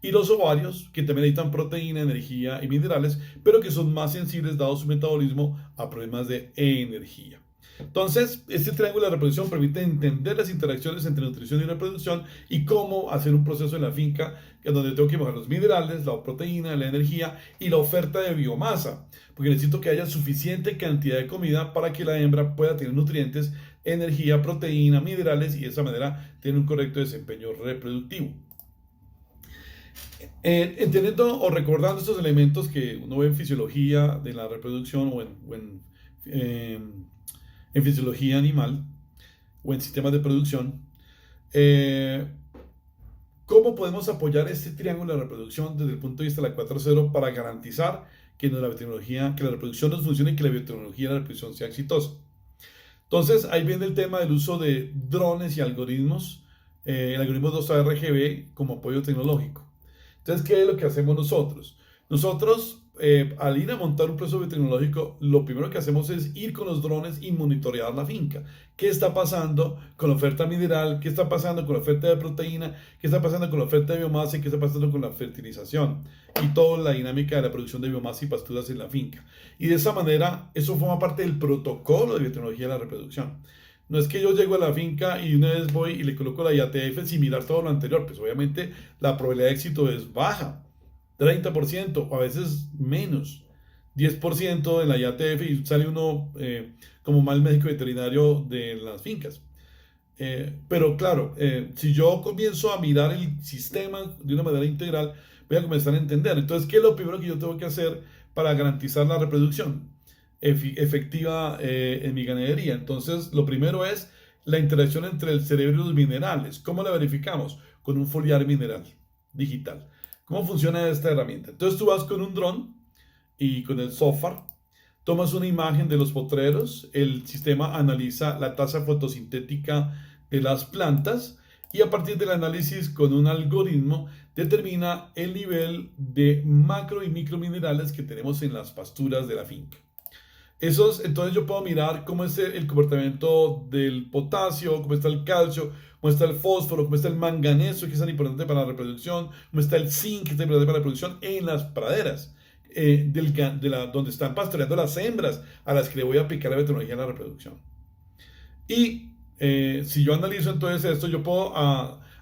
Y los ovarios, que también necesitan proteína, energía y minerales, pero que son más sensibles, dado su metabolismo, a problemas de energía. Entonces, este triángulo de reproducción permite entender las interacciones entre nutrición y reproducción y cómo hacer un proceso en la finca en donde tengo que mejorar los minerales, la proteína, la energía y la oferta de biomasa, porque necesito que haya suficiente cantidad de comida para que la hembra pueda tener nutrientes, energía, proteína, minerales y de esa manera tener un correcto desempeño reproductivo. Entendiendo o recordando estos elementos que uno ve en fisiología de la reproducción en fisiología animal o en sistemas de producción, ¿cómo podemos apoyar este triángulo de reproducción desde el punto de vista de la 4.0 para garantizar que la reproducción nos funcione y que la biotecnología de la reproducción sea exitosa? Entonces, ahí viene el tema del uso de drones y algoritmos, el algoritmo 2ARGB como apoyo tecnológico. Entonces, ¿qué es lo que hacemos nosotros? Nosotros, al ir a montar un proceso biotecnológico, lo primero que hacemos es ir con los drones y monitorear la finca. ¿Qué está pasando con la oferta mineral? ¿Qué está pasando con la oferta de proteína? ¿Qué está pasando con la oferta de biomasa? ¿Y qué está pasando con la fertilización? Y toda la dinámica de la producción de biomasa y pasturas en la finca. Y de esa manera, eso forma parte del protocolo de biotecnología de la reproducción. No es que yo llego a la finca y una vez voy y le coloco la IATF sin mirar todo lo anterior, pues obviamente la probabilidad de éxito es baja, 30% o a veces menos, 10% en la IATF y sale uno como mal médico veterinario de las fincas. Pero claro, si yo comienzo a mirar el sistema de una manera integral, voy a comenzar a entender. Entonces, ¿qué es lo primero que yo tengo que hacer para garantizar la reproducción efectiva en mi ganadería? Entonces, lo primero es la interacción entre el cerebro y los minerales. ¿Cómo la verificamos? Con un foliar mineral digital. ¿Cómo funciona esta herramienta? Entonces, tú vas con un dron y con el software, tomas una imagen de los potreros, el sistema analiza la tasa fotosintética de las plantas y a partir del análisis con un algoritmo determina el nivel de macro y microminerales que tenemos en las pasturas de la finca. Entonces yo puedo mirar cómo es el comportamiento del potasio, cómo está el calcio, cómo está el fósforo, cómo está el manganeso, que es tan importante para la reproducción, cómo está el zinc, que es tan importante para la reproducción en las praderas, donde están pastoreando las hembras a las que le voy a aplicar la biotecnología en la reproducción. Y si yo analizo entonces esto, yo puedo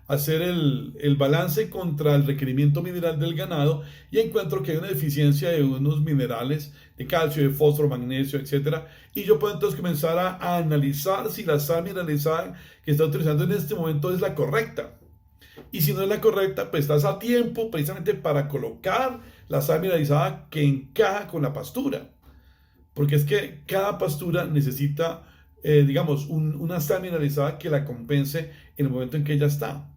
hacer el balance contra el requerimiento mineral del ganado y encuentro que hay una deficiencia de unos minerales, de calcio, de fósforo, magnesio, etc. Y yo puedo entonces comenzar a analizar si la sal mineralizada que está utilizando en este momento es la correcta. Y si no es la correcta, pues estás a tiempo precisamente para colocar la sal mineralizada que encaja con la pastura. Porque es que cada pastura necesita, digamos, una sal mineralizada que la compense en el momento en que ella está.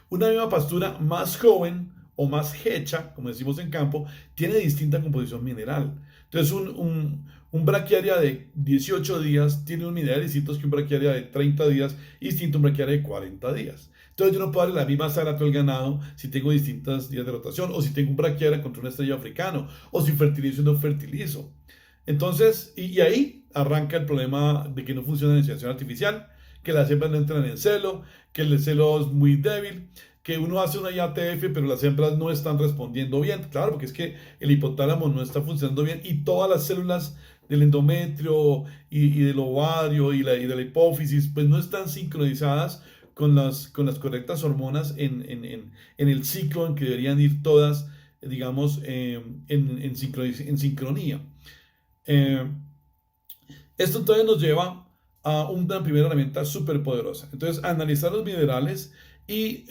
Una misma pastura más joven o más hecha, como decimos en campo, tiene distinta composición mineral. Entonces, un braquiaria de 18 días tiene un mineral distinto que un braquiaria de 30 días y distinto a un braquiaria de 40 días. Entonces, yo no puedo darle la misma sal a todo el ganado si tengo distintos días de rotación, o si tengo un braquiaria contra un estrella africano, o si fertilizo y no fertilizo. Entonces, y ahí arranca el problema de que no funciona la inseminación artificial, que las hembras no entran en celo, que el celo es muy débil, que uno hace una IATF, pero las hembras no están respondiendo bien. Claro, porque es que el hipotálamo no está funcionando bien y todas las células del endometrio y del ovario y de la hipófisis, pues no están sincronizadas con las correctas hormonas en el ciclo en que deberían ir todas, digamos, en sincronía. Eh, Esto entonces nos lleva a una primera herramienta súper poderosa. Entonces, analizar los minerales y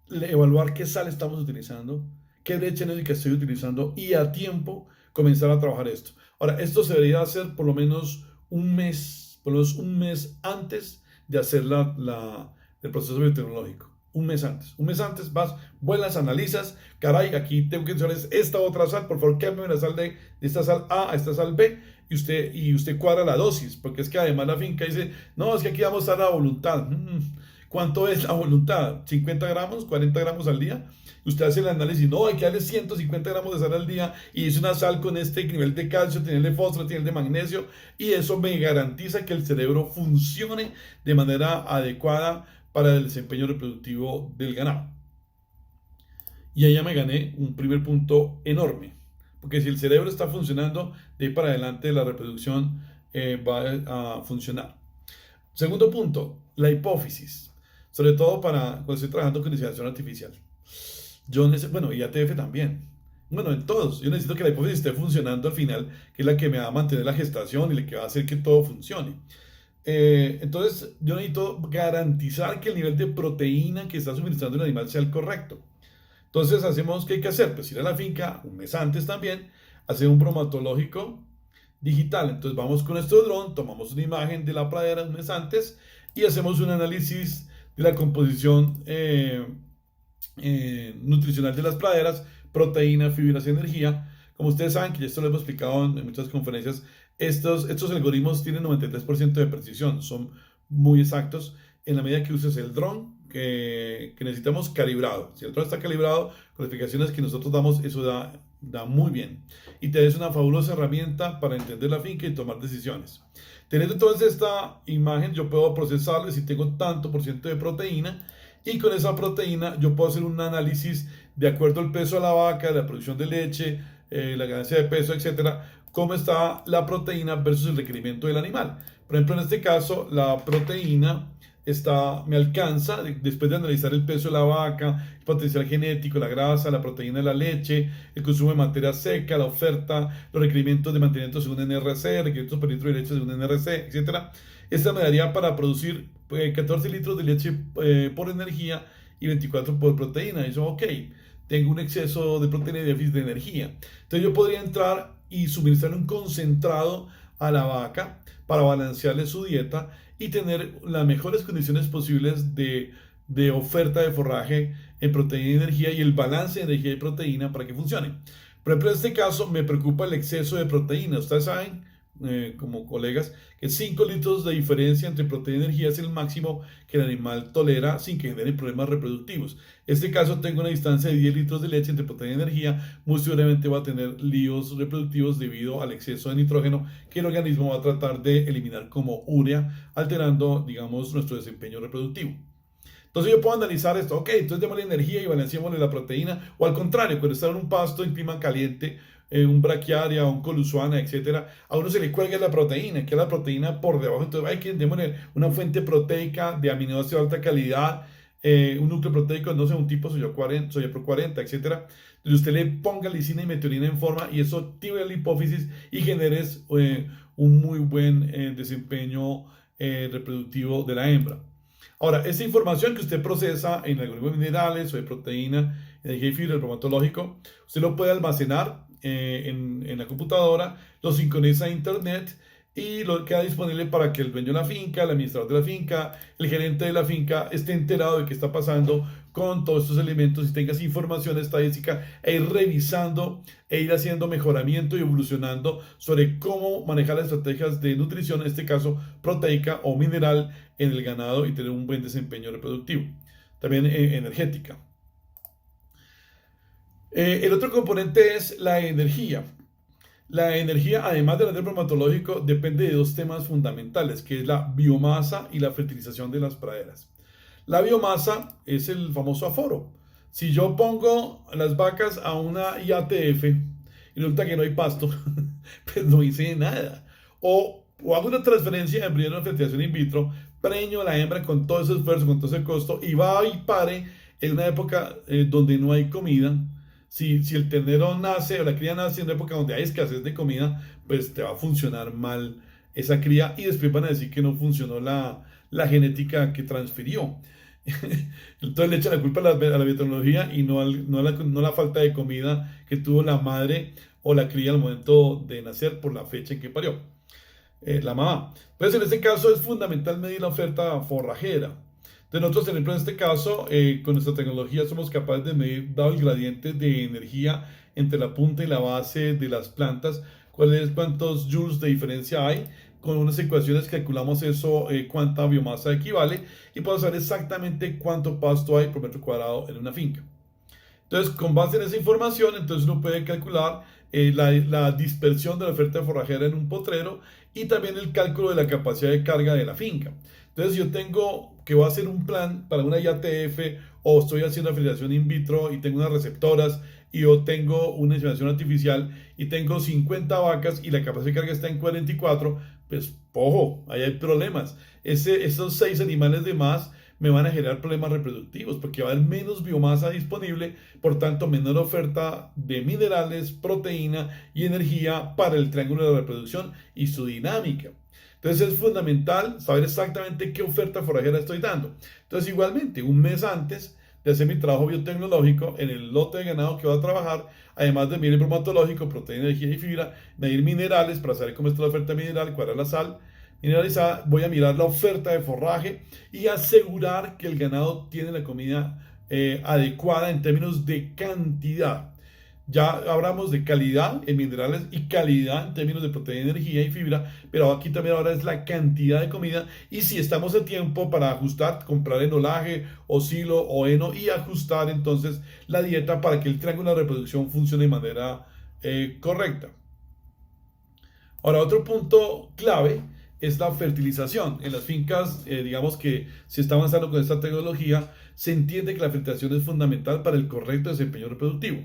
evaluar qué sal estamos utilizando, qué leche que estoy utilizando y a tiempo comenzar a trabajar esto. Ahora, esto se debería hacer por lo menos un mes antes de hacer el proceso biotecnológico. Un mes antes vas, vuelas, analizas, caray, aquí tengo que usar esta otra sal, por favor, cámbiame la sal de esta sal A a esta sal B, y usted cuadra la dosis, porque es que además la finca dice, no, es que aquí vamos a dar la voluntad. ¿Cuánto es la voluntad? ¿50 gramos? ¿40 gramos al día? Usted hace el análisis, no, hay que darle 150 gramos de sal al día y es una sal con este nivel de calcio, nivel de fósforo, nivel de magnesio, y eso me garantiza que el cerebro funcione de manera adecuada para el desempeño reproductivo del ganado. Y ahí ya me gané un primer punto enorme, porque si el cerebro está funcionando, de ahí para adelante la reproducción va a funcionar. Segundo punto, la hipófisis, sobre todo para cuando estoy trabajando con inseminación artificial. Bueno, y ATF también. Bueno, en todos. Yo necesito que la hipófisis esté funcionando al final, que es la que me va a mantener la gestación y la que va a hacer que todo funcione. Entonces, yo necesito garantizar que el nivel de proteína que está suministrando el animal sea el correcto. Entonces, ¿qué hay que hacer? Pues ir a la finca un mes antes también, hacer un bromatológico digital. Entonces, vamos con nuestro dron, tomamos una imagen de la pradera un mes antes y hacemos un análisis de la composición nutricional de las praderas, proteína, fibras y energía. Como ustedes saben, que ya esto lo hemos explicado en muchas conferencias, estos algoritmos tienen 93% de precisión, son muy exactos en la medida que uses el dron que necesitamos calibrado. Si el dron está calibrado con las explicaciones que nosotros damos, eso da muy bien. Y te es una fabulosa herramienta para entender la finca y tomar decisiones. Teniendo entonces esta imagen, yo puedo procesarle si tengo tanto por ciento de proteína, y con esa proteína yo puedo hacer un análisis de acuerdo al peso de la vaca, la producción de leche, la ganancia de peso, etcétera, cómo está la proteína versus el requerimiento del animal. Por ejemplo, en este caso, la proteína me alcanza, después de analizar el peso de la vaca, el potencial genético, la grasa, la proteína de la leche, el consumo de materia seca, la oferta, los requerimientos de mantenimiento según NRC, requerimientos per litro de leche según NRC, etcétera. Esta me daría para producir 14 litros de leche por energía y 24 por proteína. Y eso, ok, tengo un exceso de proteína y déficit de energía. Entonces yo podría entrar y suministrar un concentrado a la vaca para balancearle su dieta y tener las mejores condiciones posibles de oferta de forraje en proteína y energía, y el balance de energía y proteína para que funcione. Por ejemplo, en este caso me preocupa el exceso de proteína. Ustedes saben, como colegas, que 5 litros de diferencia entre proteína y energía es el máximo que el animal tolera sin que genere problemas reproductivos. En este caso tengo una distancia de 10 litros de leche entre proteína y energía, muy seguramente va a tener líos reproductivos debido al exceso de nitrógeno que el organismo va a tratar de eliminar como urea, alterando, digamos, nuestro desempeño reproductivo. Entonces yo puedo analizar esto, ok, entonces démosle energía y balanceémosle la proteína, o al contrario, cuando está en un pasto en clima caliente, un braquiaria, un colusuana, etcétera, a uno se le cuelga la proteína, que es la proteína por debajo. Entonces hay que démosle una fuente proteica de aminoácidos de alta calidad, un núcleo proteico, no sé, un tipo soya pro 40, etcétera, donde usted le ponga lisina y metionina en forma, y eso active la hipófisis y generes un muy buen desempeño reproductivo de la hembra. Ahora, esta información que usted procesa en algoritmos de minerales o de proteína, energía y fibra, el bromatológico, usted lo puede almacenar en la computadora, lo sincroniza a internet y lo queda disponible para que el dueño de la finca, el administrador de la finca, el gerente de la finca esté enterado de qué está pasando con todos estos elementos y tengas información estadística e ir revisando e ir haciendo mejoramiento y evolucionando sobre cómo manejar las estrategias de nutrición, en este caso proteica o mineral en el ganado y tener un buen desempeño reproductivo. También energética. El otro componente es la energía. La energía, además del bromatológico, depende de dos temas fundamentales, que es la biomasa y la fertilización de las praderas. La biomasa es el famoso aforo. Si yo pongo las vacas a una IATF y resulta que no hay pasto, pues no hice nada. O hago una transferencia de embrión a fertilización in vitro, preño a la hembra con todo ese esfuerzo, con todo ese costo, y va y pare en una época donde no hay comida. Si el ternero nace o la cría nace en una época donde hay escasez de comida, pues te va a funcionar mal esa cría y después van a decir que no funcionó la genética que transfirió. Entonces le echan la culpa a la biotecnología y no a la falta de comida que tuvo la madre o la cría al momento de nacer por la fecha en que parió la mamá. Pues en este caso es fundamental medir la oferta forrajera. De nosotros, por ejemplo, en este caso, con nuestra tecnología somos capaces de medir, dado el gradiente de energía entre la punta y la base de las plantas, cuántos joules de diferencia hay. Con unas ecuaciones calculamos eso, cuánta biomasa equivale y podemos saber exactamente cuánto pasto hay por metro cuadrado en una finca. Entonces, con base en esa información, entonces uno puede calcular la dispersión de la oferta forrajera en un potrero y también el cálculo de la capacidad de carga de la finca. Entonces, yo tengo que voy a hacer un plan para una IATF o estoy haciendo fertilización in vitro y tengo unas receptoras y yo tengo una inseminación artificial y tengo 50 vacas y la capacidad de carga está en 44, pues, ojo, ahí hay problemas. Esos 6 animales de más me van a generar problemas reproductivos porque va a haber menos biomasa disponible, por tanto menor oferta de minerales, proteína y energía para el triángulo de la reproducción y su dinámica. Entonces es fundamental saber exactamente qué oferta forrajera estoy dando. Entonces igualmente, un mes antes de hacer mi trabajo biotecnológico en el lote de ganado que voy a trabajar, además de medir bromatológico, proteína, energía y fibra, medir minerales para saber cómo está la oferta mineral, cuál es la sal mineralizada, voy a mirar la oferta de forraje y asegurar que el ganado tiene la comida adecuada en términos de cantidad. Ya hablamos de calidad en minerales y calidad en términos de proteína, energía y fibra, pero aquí también ahora es la cantidad de comida y si estamos a tiempo para ajustar, comprar enolaje o silo o heno y ajustar entonces la dieta para que el triángulo de reproducción funcione de manera correcta. Ahora, otro punto clave es la fertilización. En las fincas, digamos que se está avanzando con esta tecnología, se entiende que la fertilización es fundamental para el correcto desempeño reproductivo.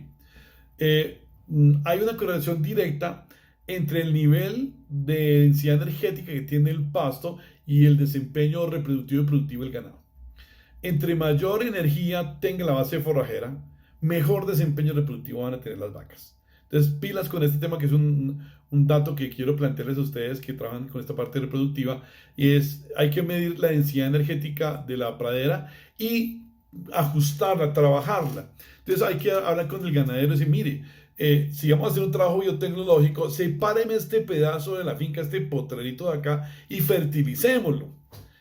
Hay una correlación directa entre el nivel de densidad energética que tiene el pasto y el desempeño reproductivo y productivo del ganado. Entre mayor energía tenga la base forrajera, mejor desempeño reproductivo van a tener las vacas. Entonces, pilas con este tema que es un dato que quiero plantearles a ustedes que trabajan con esta parte reproductiva y es, hay que medir la densidad energética de la pradera y ajustarla, trabajarla. Entonces hay que hablar con el ganadero y decir, mire, si vamos a hacer un trabajo biotecnológico, sepáreme este pedazo de la finca, este potrerito de acá y fertilicémoslo.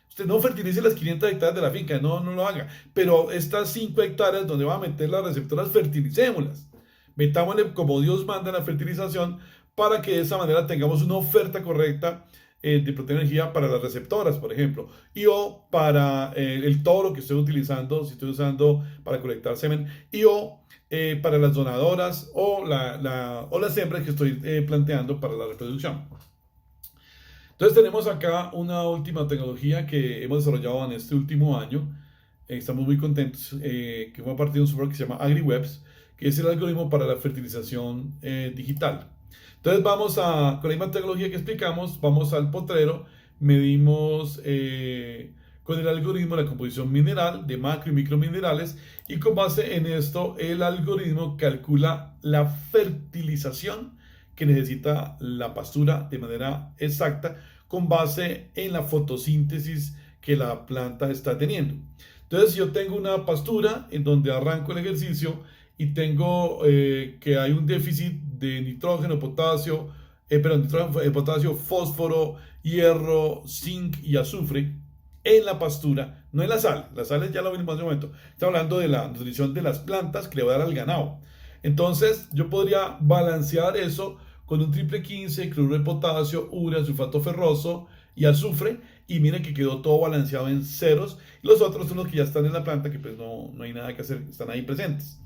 Usted no fertilice las 500 hectáreas de la finca, no lo haga, pero estas 5 hectáreas donde va a meter las receptoras, fertilicémoslas. Metámosle como Dios manda la fertilización para que de esa manera tengamos una oferta correcta de proteína y energía para las receptoras, por ejemplo, y o para el toro que estoy utilizando, si estoy usando para colectar semen, y o para las donadoras o las hembras que estoy planteando para la reproducción. Entonces tenemos acá una última tecnología que hemos desarrollado en este último año. Estamos muy contentos, que fue a partir de un software que se llama AgriWebs, que es el algoritmo para la fertilización digital. Entonces con la misma tecnología que explicamos, vamos al potrero, medimos con el algoritmo la composición mineral de macro y microminerales y con base en esto el algoritmo calcula la fertilización que necesita la pastura de manera exacta con base en la fotosíntesis que la planta está teniendo. Entonces, si yo tengo una pastura en donde arranco el ejercicio y tengo que hay un déficit de nitrógeno, potasio, potasio, fósforo, hierro, zinc y azufre en la pastura, no en la sal ya lo vimos hace un momento, estamos hablando de la nutrición de las plantas que le va a dar al ganado. Entonces yo podría balancear eso con un triple 15, cloruro de potasio, urea, sulfato ferroso y azufre, y miren que quedó todo balanceado en ceros. Los otros son los que ya están en la planta, que pues no hay nada que hacer, están ahí presentes.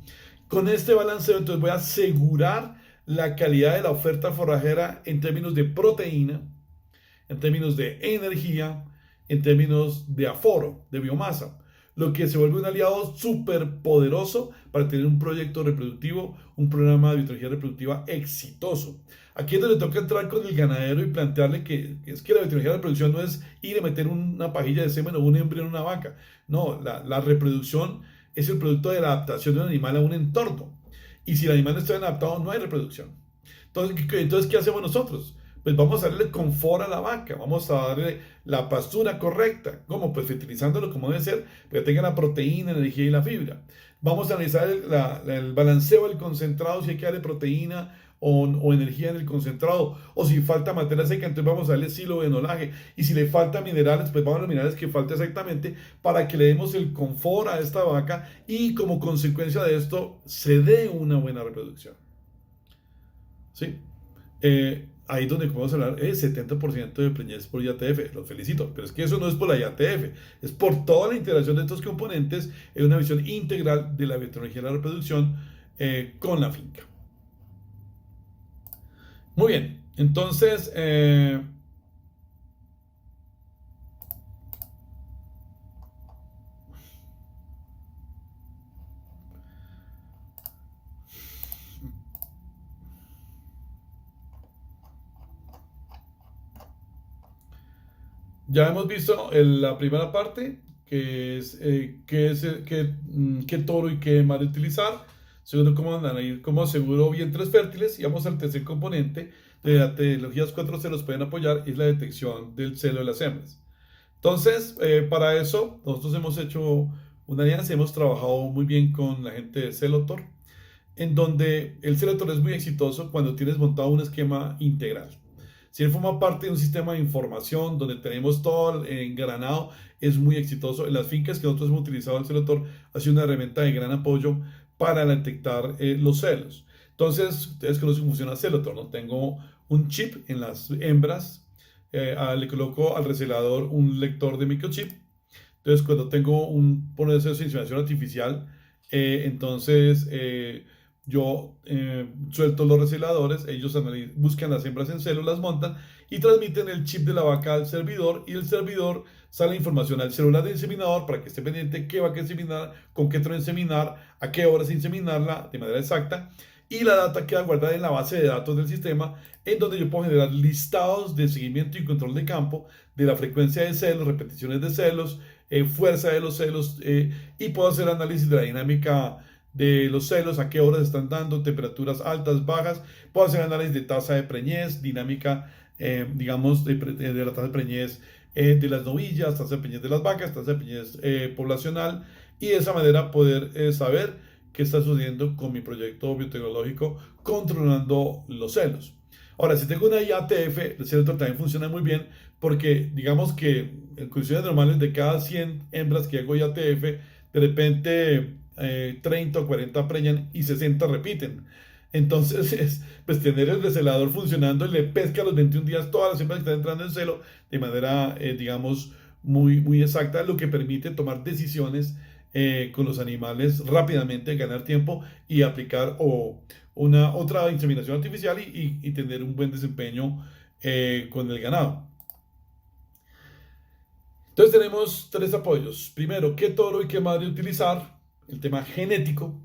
Con este balanceo entonces voy a asegurar la calidad de la oferta forrajera en términos de proteína, en términos de energía, en términos de aforo, de biomasa, lo que se vuelve un aliado súper poderoso para tener un proyecto reproductivo, un programa de biotecnología reproductiva exitoso. Aquí es donde toca entrar con el ganadero y plantearle que es que la biotecnología de reproducción no es ir a meter una pajilla de semen o un embrión en una vaca. No, la reproducción es el producto de la adaptación de un animal a un entorno. Y si el animal no está bien adaptado, no hay reproducción. Entonces, ¿qué hacemos nosotros? Pues vamos a darle confort a la vaca, vamos a darle la pastura correcta. ¿Cómo? Pues fertilizándolo como debe ser, para que tenga la proteína, la energía y la fibra. Vamos a analizar el balanceo del concentrado, si hay que darle proteína o energía en el concentrado, o si falta materia seca, entonces vamos a darle silo-enolaje, y si le falta minerales, pues vamos a los minerales que falta exactamente para que le demos el confort a esta vaca y como consecuencia de esto se dé una buena reproducción. ¿Sí? Ahí donde podemos hablar es 70% de preñez por IATF, los felicito, pero es que eso no es por la IATF, es por toda la integración de estos componentes en una visión integral de la biotecnología de la reproducción con la finca. Muy bien, entonces ya hemos visto la primera parte, que es qué toro y qué madre utilizar. Segundo, cómo aseguro vientres fértiles. Y vamos al tercer componente de la tecnologías 4C los pueden apoyar, es la detección del celo de las hembras. Entonces, para eso, nosotros hemos hecho una alianza, hemos trabajado muy bien con la gente de Celotor, en donde el Celotor es muy exitoso cuando tienes montado un esquema integral. Si él forma parte de un sistema de información donde tenemos todo engranado, es muy exitoso. En las fincas que nosotros hemos utilizado el Celotor ha sido una herramienta de gran apoyo para detectar los celos. Entonces, ustedes conocen cómo funciona Celotor, ¿no? Tengo un chip en las hembras, le coloco al recelador un lector de microchip. Entonces, cuando tengo un proceso de inseminación artificial, entonces yo suelto los receladores, ellos buscan las hembras en células, montan y transmiten el chip de la vaca al servidor, y el servidor sale información al celular del inseminador para que esté pendiente qué vaca inseminar, con qué trono inseminar, a qué horas inseminarla de manera exacta, y la data queda guardada en la base de datos del sistema, en donde yo puedo generar listados de seguimiento y control de campo de la frecuencia de celos, repeticiones de celos, fuerza de los celos, y puedo hacer análisis de la dinámica de los celos, a qué horas están dando, temperaturas altas, bajas. Puedo hacer análisis de tasa de preñez, dinámica, digamos, de la tasa de preñez de las novillas, tasa de preñez de las vacas, tasa de preñez poblacional, y de esa manera poder saber qué está sucediendo con mi proyecto biotecnológico controlando los celos. Ahora, si tengo una IATF, el Celotor también funciona muy bien, porque digamos que en condiciones normales de cada 100 hembras que hago IATF, de repente 30 o 40 preñan y 60 repiten. Entonces, pues tener el recelador funcionando le pesca a los 21 días todas las hembras que están entrando en celo de manera, digamos, muy exacta, lo que permite tomar decisiones con los animales rápidamente, ganar tiempo y aplicar otra inseminación artificial y tener un buen desempeño con el ganado. Entonces tenemos tres apoyos. Primero, qué toro y qué madre utilizar, el tema genético,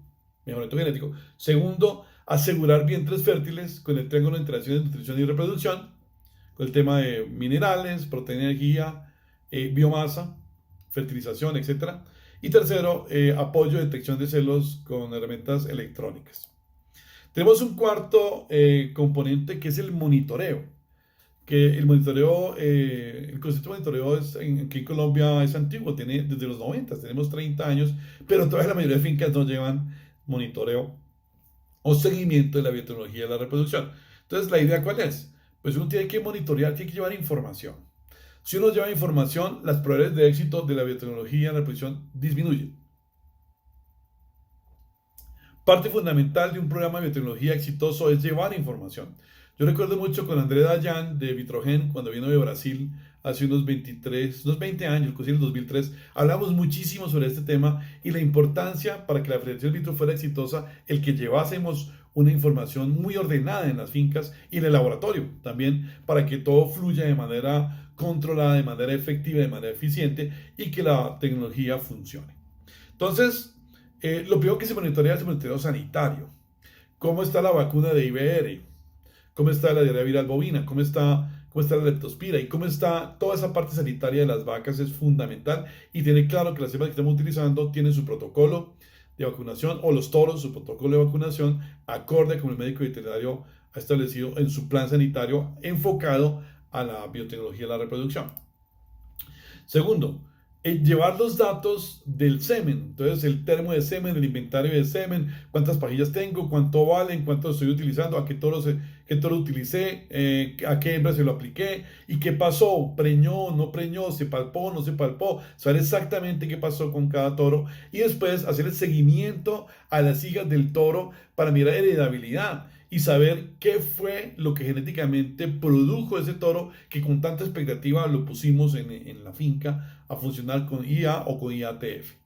mejoramiento genético. Segundo, asegurar vientres fértiles con el triángulo de interacciones, nutrición y reproducción, con el tema de minerales, proteína, energía, biomasa, fertilización, etc. Y tercero, apoyo de detección de celos con herramientas electrónicas. Tenemos un cuarto componente que es el monitoreo, que el monitoreo, el concepto de monitoreo aquí en Colombia es antiguo, tiene desde los 90, tenemos 30 años, pero todavía la mayoría de fincas no llevan monitoreo o seguimiento de la biotecnología de la reproducción. Entonces, ¿la idea cuál es? Pues uno tiene que monitorear, tiene que llevar información. Si uno lleva información, las probabilidades de éxito de la biotecnología en la reproducción disminuyen. Parte fundamental de un programa de biotecnología exitoso es llevar información. Yo recuerdo mucho con André Dayan de Vitrogen, cuando vino de Brasil hace unos 20 años, casi en el 2003, hablamos muchísimo sobre este tema y la importancia para que la fertilización in vitro fuera exitosa, el que llevásemos una información muy ordenada en las fincas y en el laboratorio también, para que todo fluya de manera controlada, de manera efectiva, de manera eficiente y que la tecnología funcione. Entonces, lo primero que se monitorea es el monitoreo sanitario. ¿Cómo está la vacuna de IBR? ¿Cómo está la diarrea viral bovina? ¿Cómo está la leptospira? Y cómo está toda esa parte sanitaria de las vacas es fundamental. Y tiene claro que las cepas que estamos utilizando tienen su protocolo de vacunación, o los toros, su protocolo de vacunación, acorde con el médico veterinario ha establecido en su plan sanitario enfocado a la biotecnología de la reproducción. Segundo, llevar los datos del semen, entonces el termo de semen, el inventario de semen, cuántas pajillas tengo, cuánto valen, cuánto estoy utilizando, a qué toro utilicé, a qué hembra se lo apliqué y qué pasó, preñó, no preñó, se palpó, no se palpó, saber exactamente qué pasó con cada toro y después hacer el seguimiento a las hijas del toro para mirar heredabilidad y saber qué fue lo que genéticamente produjo ese toro que con tanta expectativa lo pusimos en la finca a funcionar con IA o con IATF.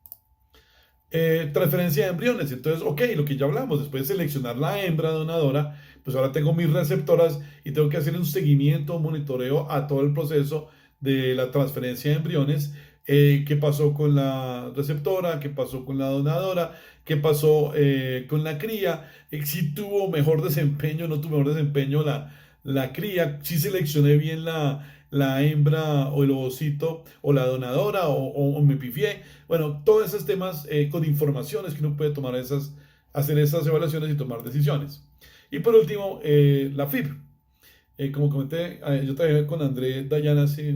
Transferencia de embriones, entonces, ok, lo que ya hablamos, después de seleccionar la hembra donadora, pues ahora tengo mis receptoras y tengo que hacer un seguimiento, un monitoreo a todo el proceso de la transferencia de embriones. ¿Qué pasó con la receptora? ¿Qué pasó con la donadora? ¿Qué pasó con la cría? Si tuvo mejor desempeño, no tuvo mejor desempeño la cría, si seleccioné bien la hembra o el ovocito o la donadora o me pifié. Bueno, todos esos temas con informaciones que uno puede hacer esas evaluaciones y tomar decisiones. Y por último, la FIB. Como comenté, yo trabajé con André Dayan hace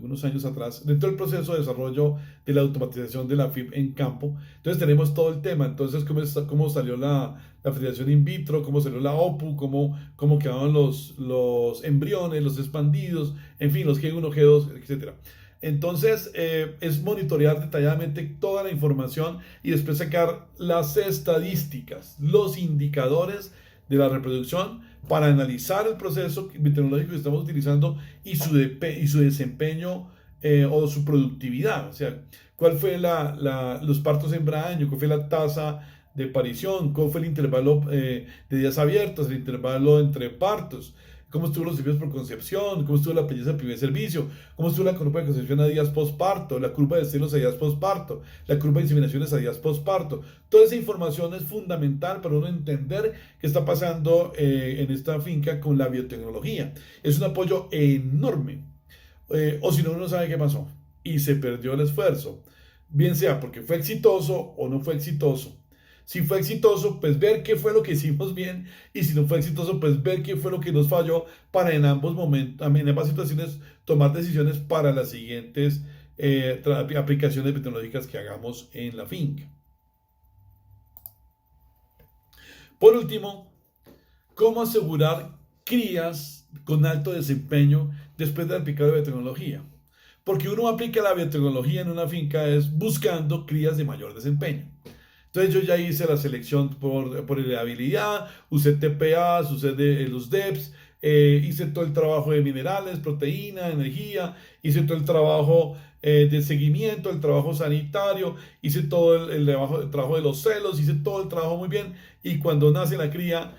unos años atrás, dentro del proceso de desarrollo de la automatización de la FIB en campo. Entonces tenemos todo el tema, entonces cómo salió la fertilización in vitro, cómo salió la OPU, cómo quedaban los embriones, los expandidos, en fin, los G1, G2, etcétera. Entonces es monitorear detalladamente toda la información y después sacar las estadísticas, los indicadores de la reproducción para analizar el proceso tecnológico que estamos utilizando y su desempeño o su productividad. O sea, cuál fue los partos hembra año, cuál fue la tasa de aparición, cuál fue el intervalo de días abiertos, el intervalo entre partos, cómo estuvo los servicios por concepción, cómo estuvo la belleza del primer servicio, cómo estuvo la curva de concepción a días postparto, la curva de celos a días postparto, la curva de inseminaciones a días postparto. Toda esa información es fundamental para uno entender qué está pasando en esta finca con la biotecnología. Es un apoyo enorme. O si no, uno sabe qué pasó y se perdió el esfuerzo, bien sea porque fue exitoso o no fue exitoso. Si fue exitoso, pues ver qué fue lo que hicimos bien, y si no fue exitoso, pues ver qué fue lo que nos falló para en ambos momentos, en ambas situaciones, tomar decisiones para las siguientes aplicaciones tecnológicas que hagamos en la finca. Por último, ¿cómo asegurar crías con alto desempeño después de aplicar la biotecnología? Porque uno aplica la biotecnología en una finca es buscando crías de mayor desempeño. Entonces yo ya hice la selección por heredabilidad, usé TPAs, usé los DEPs, hice todo el trabajo de minerales, proteína, energía, hice todo el trabajo de seguimiento, el trabajo sanitario, hice todo el trabajo de los celos, hice todo el trabajo muy bien. Y cuando nace la cría,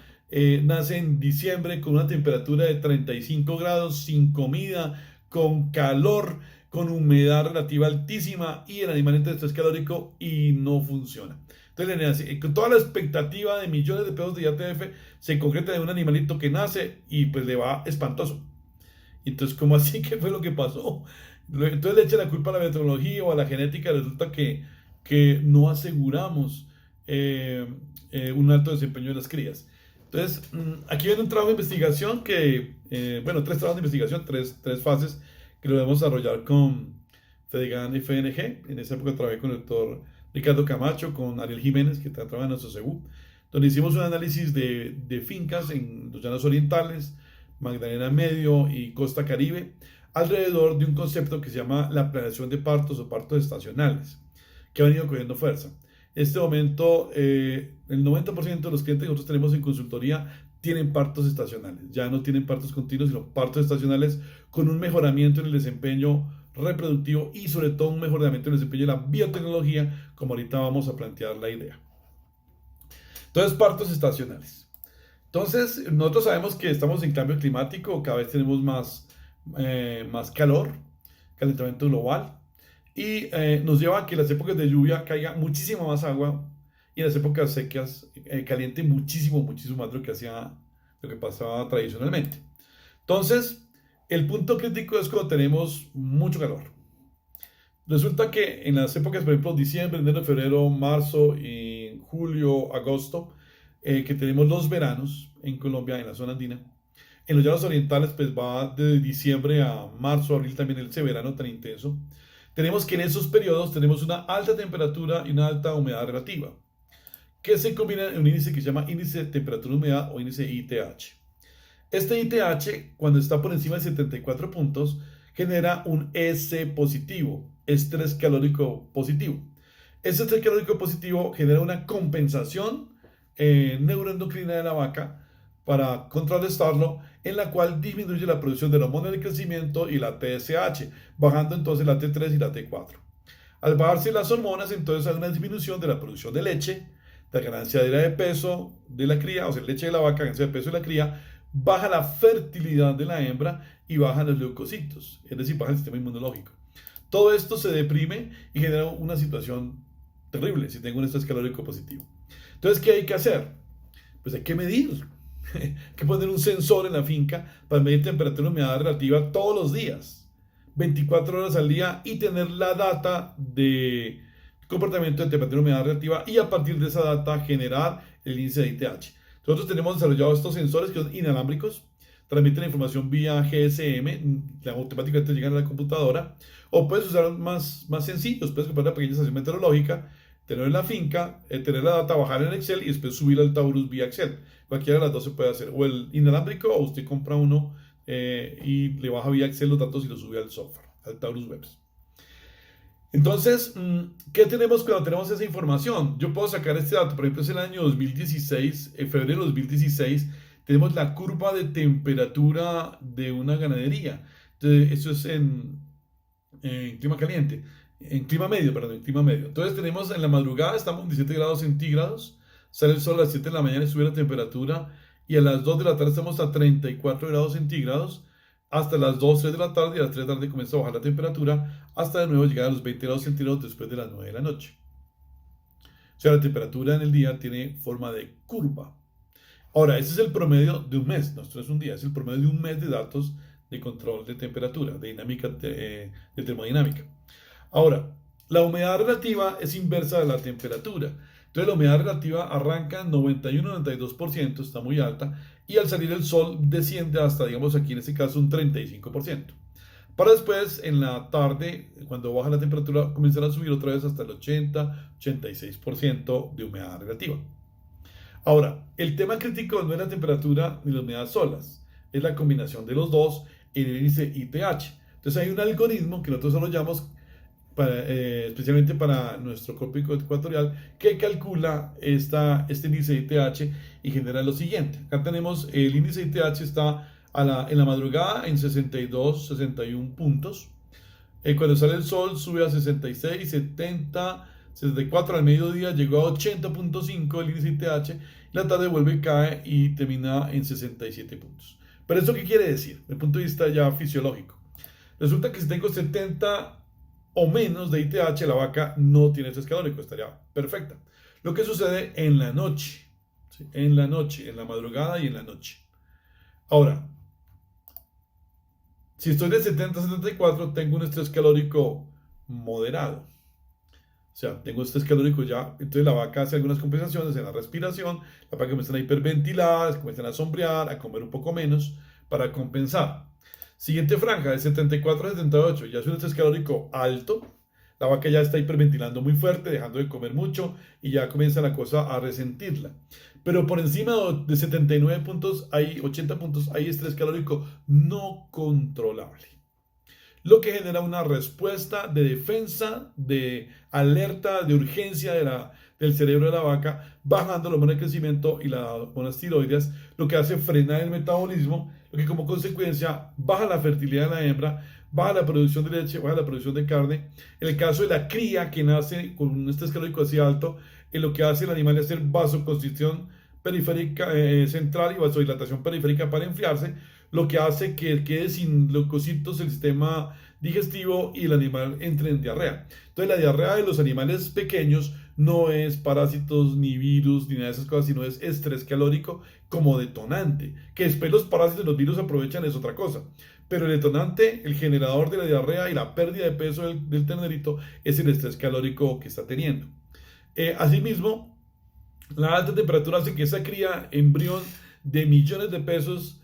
nace en diciembre con una temperatura de 35 grados, sin comida, con calor, con humedad relativa altísima y el animal entra en estrés calórico y no funciona. Entonces, con toda la expectativa de millones de pesos de IATF, se concreta en un animalito que nace y pues le va espantoso. Entonces, ¿cómo así? ¿Qué fue lo que pasó? Entonces le echa la culpa a la biotecnología o a la genética. Resulta que no aseguramos un alto desempeño de las crías. Entonces, aquí viene un trabajo de investigación bueno, tres trabajos de investigación, tres fases que lo debemos desarrollar con FEDEGAN y FNG. En esa época trabajé con el doctor Ricardo Camacho, con Ariel Jiménez, que trabaja en nuestro CEU, donde hicimos un análisis de fincas en los llanos orientales, Magdalena Medio y Costa Caribe, alrededor de un concepto que se llama la planeación de partos o partos estacionales, que ha venido cogiendo fuerza. En este momento, el 90% de los clientes que nosotros tenemos en consultoría tienen partos estacionales. Ya no tienen partos continuos, sino partos estacionales con un mejoramiento en el desempeño reproductivo y sobre todo un mejoramiento en el desempeño de la biotecnología, como ahorita vamos a plantear la idea. Entonces, partos estacionales. Entonces, nosotros sabemos que estamos en cambio climático, cada vez tenemos más calor, calentamiento global, y nos lleva a que en las épocas de lluvia caiga muchísima más agua y en las épocas secas caliente muchísimo, muchísimo más de lo que pasaba tradicionalmente. Entonces, el punto crítico es cuando tenemos mucho calor. Resulta que en las épocas, por ejemplo, diciembre, enero, febrero, marzo, y julio, agosto, que tenemos los veranos en Colombia, en la zona andina, en los llanos orientales, pues va de diciembre a marzo, abril también ese verano tan intenso. Tenemos que en esos periodos tenemos una alta temperatura y una alta humedad relativa, que se combina en un índice que se llama índice de temperatura-humedad o índice ITH. Este ITH, cuando está por encima de 74 puntos, genera un S positivo, estrés calórico positivo. Ese estrés calórico positivo genera una compensación neuroendocrina de la vaca para contrarrestarlo, en la cual disminuye la producción de la hormona del crecimiento y la TSH, bajando entonces la T3 y la T4. Al bajarse las hormonas, entonces hay una disminución de la producción de leche, la ganancia de peso de la cría, o sea, leche de la vaca, ganancia de peso de la cría, baja la fertilidad de la hembra y bajan los leucocitos, es decir, baja el sistema inmunológico. Todo esto se deprime y genera una situación terrible si tengo un estrés calórico positivo. Entonces, ¿qué hay que hacer? Pues hay que medir. Hay que poner un sensor en la finca para medir temperatura y humedad relativa todos los días, 24 horas al día, y tener la data de comportamiento de temperatura y humedad relativa, y a partir de esa data generar el índice de ITH. Nosotros tenemos desarrollado estos sensores que son inalámbricos, transmiten la información vía GSM, automáticamente llegan a la computadora, o puedes usar más sencillos, puedes comprar una pequeña estación meteorológica, tener en la finca, tener la data, bajar en Excel y después subir al Taurus vía Excel. Cualquiera de las dos se puede hacer, o el inalámbrico, o usted compra uno y le baja vía Excel los datos y los sube al software, al Taurus Webs. Entonces, ¿qué tenemos cuando tenemos esa información? Yo puedo sacar este dato, por ejemplo, es el año 2016, en febrero de 2016, tenemos la curva de temperatura de una ganadería. Entonces, eso es en clima caliente, en clima medio, perdón, en clima medio. Entonces tenemos en la madrugada, estamos en 17 grados centígrados, sale el sol a las 7 de la mañana y sube la temperatura, y a las 2 de la tarde estamos a 34 grados centígrados, hasta las 2, 3 de la tarde, y a las 3 de la tarde comienza a bajar la temperatura, hasta de nuevo llegar a los 20 grados centígrados después de las 9 de la noche. O sea, la temperatura en el día tiene forma de curva. Ahora, ese es el promedio de un mes, no, esto no es un día, es el promedio de un mes de datos de control de temperatura, de dinámica, de termodinámica. Ahora, la humedad relativa es inversa de la temperatura. Entonces, la humedad relativa arranca en 91-92%, está muy alta, y al salir el sol desciende hasta, digamos aquí en este caso, un 35%. Para después, en la tarde, cuando baja la temperatura, comenzar a subir otra vez hasta el 80-86% de humedad relativa. Ahora, el tema crítico no es la temperatura ni la humedad solas, es la combinación de los dos en el índice ITH. Entonces hay un algoritmo que nosotros desarrollamos especialmente para nuestro trópico ecuatorial, que calcula este índice de ITH y genera lo siguiente. Acá tenemos el índice de ITH, está en la madrugada en 62, 61 puntos. Cuando sale el sol sube a 66, 70, 74, al mediodía llegó a 80.5 el índice ITH, y la tarde vuelve y cae y termina en 67 puntos. ¿Pero esto qué quiere decir? Desde el punto de vista ya fisiológico. Resulta que si tengo 70 o menos de ITH, la vaca no tiene estrés calórico, estaría perfecta. Lo que sucede en la noche, ¿sí? En la noche, en la madrugada y en la noche. Ahora, si estoy de 70 a 74, tengo un estrés calórico moderado. O sea, tengo estrés calórico ya, entonces la vaca hace algunas compensaciones en la respiración, la vaca comienza a hiperventilar, comienzan a sombrear, a comer un poco menos para compensar. Siguiente franja, de 74 a 78, ya es un estrés calórico alto, la vaca ya está hiperventilando muy fuerte, dejando de comer mucho y ya comienza la cosa a resentirla. Pero por encima de 79 puntos, hay 80 puntos, hay estrés calórico no controlable, lo que genera una respuesta de defensa, de alerta, de urgencia del cerebro de la vaca, bajando la hormona de crecimiento y las hormonas tiroides, lo que hace frenar el metabolismo, lo que como consecuencia baja la fertilidad de la hembra, baja la producción de leche, baja la producción de carne. En el caso de la cría que nace con un estrés calórico así alto, lo que hace el animal es hacer vasoconstricción periférica central y vasodilatación periférica para enfriarse, lo que hace que quede sin leucocitos el sistema digestivo y el animal entre en diarrea. Entonces la diarrea de los animales pequeños no es parásitos ni virus ni nada de esas cosas, sino es estrés calórico como detonante. Que después los parásitos y los virus aprovechan es otra cosa. Pero el detonante, el generador de la diarrea y la pérdida de peso del ternerito es el estrés calórico que está teniendo. Asimismo, la alta temperatura hace que esa cría embrión de millones de pesos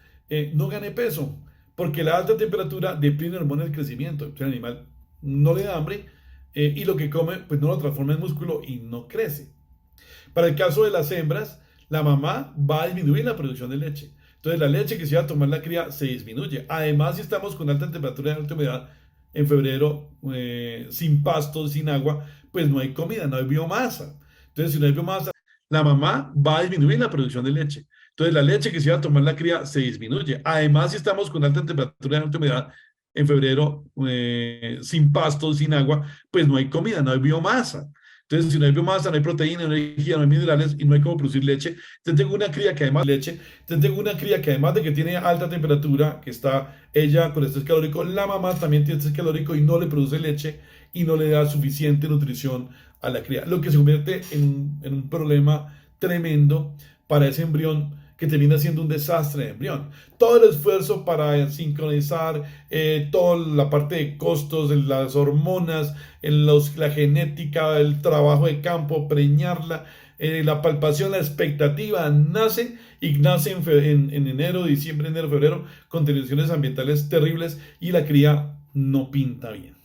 no gane peso, porque la alta temperatura deprime el hormona del crecimiento. Entonces el animal no le da hambre y lo que come pues no lo transforma en músculo y no crece. Para el caso de las hembras, la mamá va a disminuir la producción de leche. Entonces la leche que se va a tomar la cría se disminuye. Además, si estamos con alta temperatura y alta humedad en febrero, sin pasto, sin agua, pues no hay comida, no hay biomasa. Entonces, si no hay biomasa, la mamá va a disminuir la producción de leche. Entonces, la leche que se va a tomar la cría se disminuye. Además, si estamos con alta temperatura y alta humedad en febrero, sin pasto, sin agua, pues no hay comida, no hay biomasa. Entonces, si no hay biomasa, no hay proteína, no hay energía, no hay minerales y no hay cómo producir leche. Entonces, tengo una cría que además de leche, entonces tengo una cría que además de que tiene alta temperatura, que está ella con estrés calórico, la mamá también tiene estrés calórico y no le produce leche y no le da suficiente nutrición a la cría, lo que se convierte en un problema tremendo para ese embrión que termina siendo un desastre de embrión. Todo el esfuerzo para sincronizar toda la parte de costos, las hormonas, la genética, el trabajo de campo, preñarla, la palpación, la expectativa, nace y nace en enero, diciembre, enero, febrero, con condiciones ambientales terribles y la cría no pinta bien.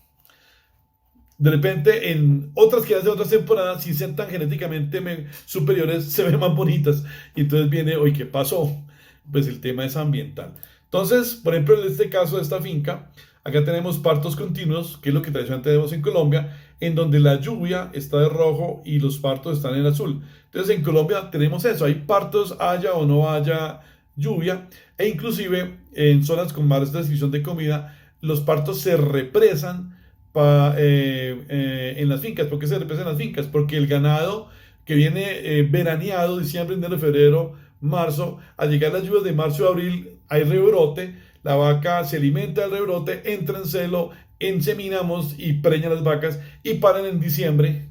De repente, en otras que de otras temporadas, si sean tan genéticamente superiores, se ven más bonitas. Y entonces viene, oye, ¿qué pasó? Pues el tema es ambiental. Entonces, por ejemplo, en este caso de esta finca, acá tenemos partos continuos, que es lo que tradicionalmente tenemos en Colombia, en donde la lluvia está de rojo y los partos están en azul. Entonces, en Colombia tenemos eso, hay partos haya o no haya lluvia, e inclusive en zonas con más restricción de comida, los partos se represan en las fincas. ¿Por qué se represan en las fincas? Porque el ganado que viene veraneado, diciembre, enero, febrero, marzo, al llegar las lluvias de marzo y abril, hay rebrote, la vaca se alimenta del rebrote, entra en celo, inseminamos y preñan las vacas y paran en diciembre,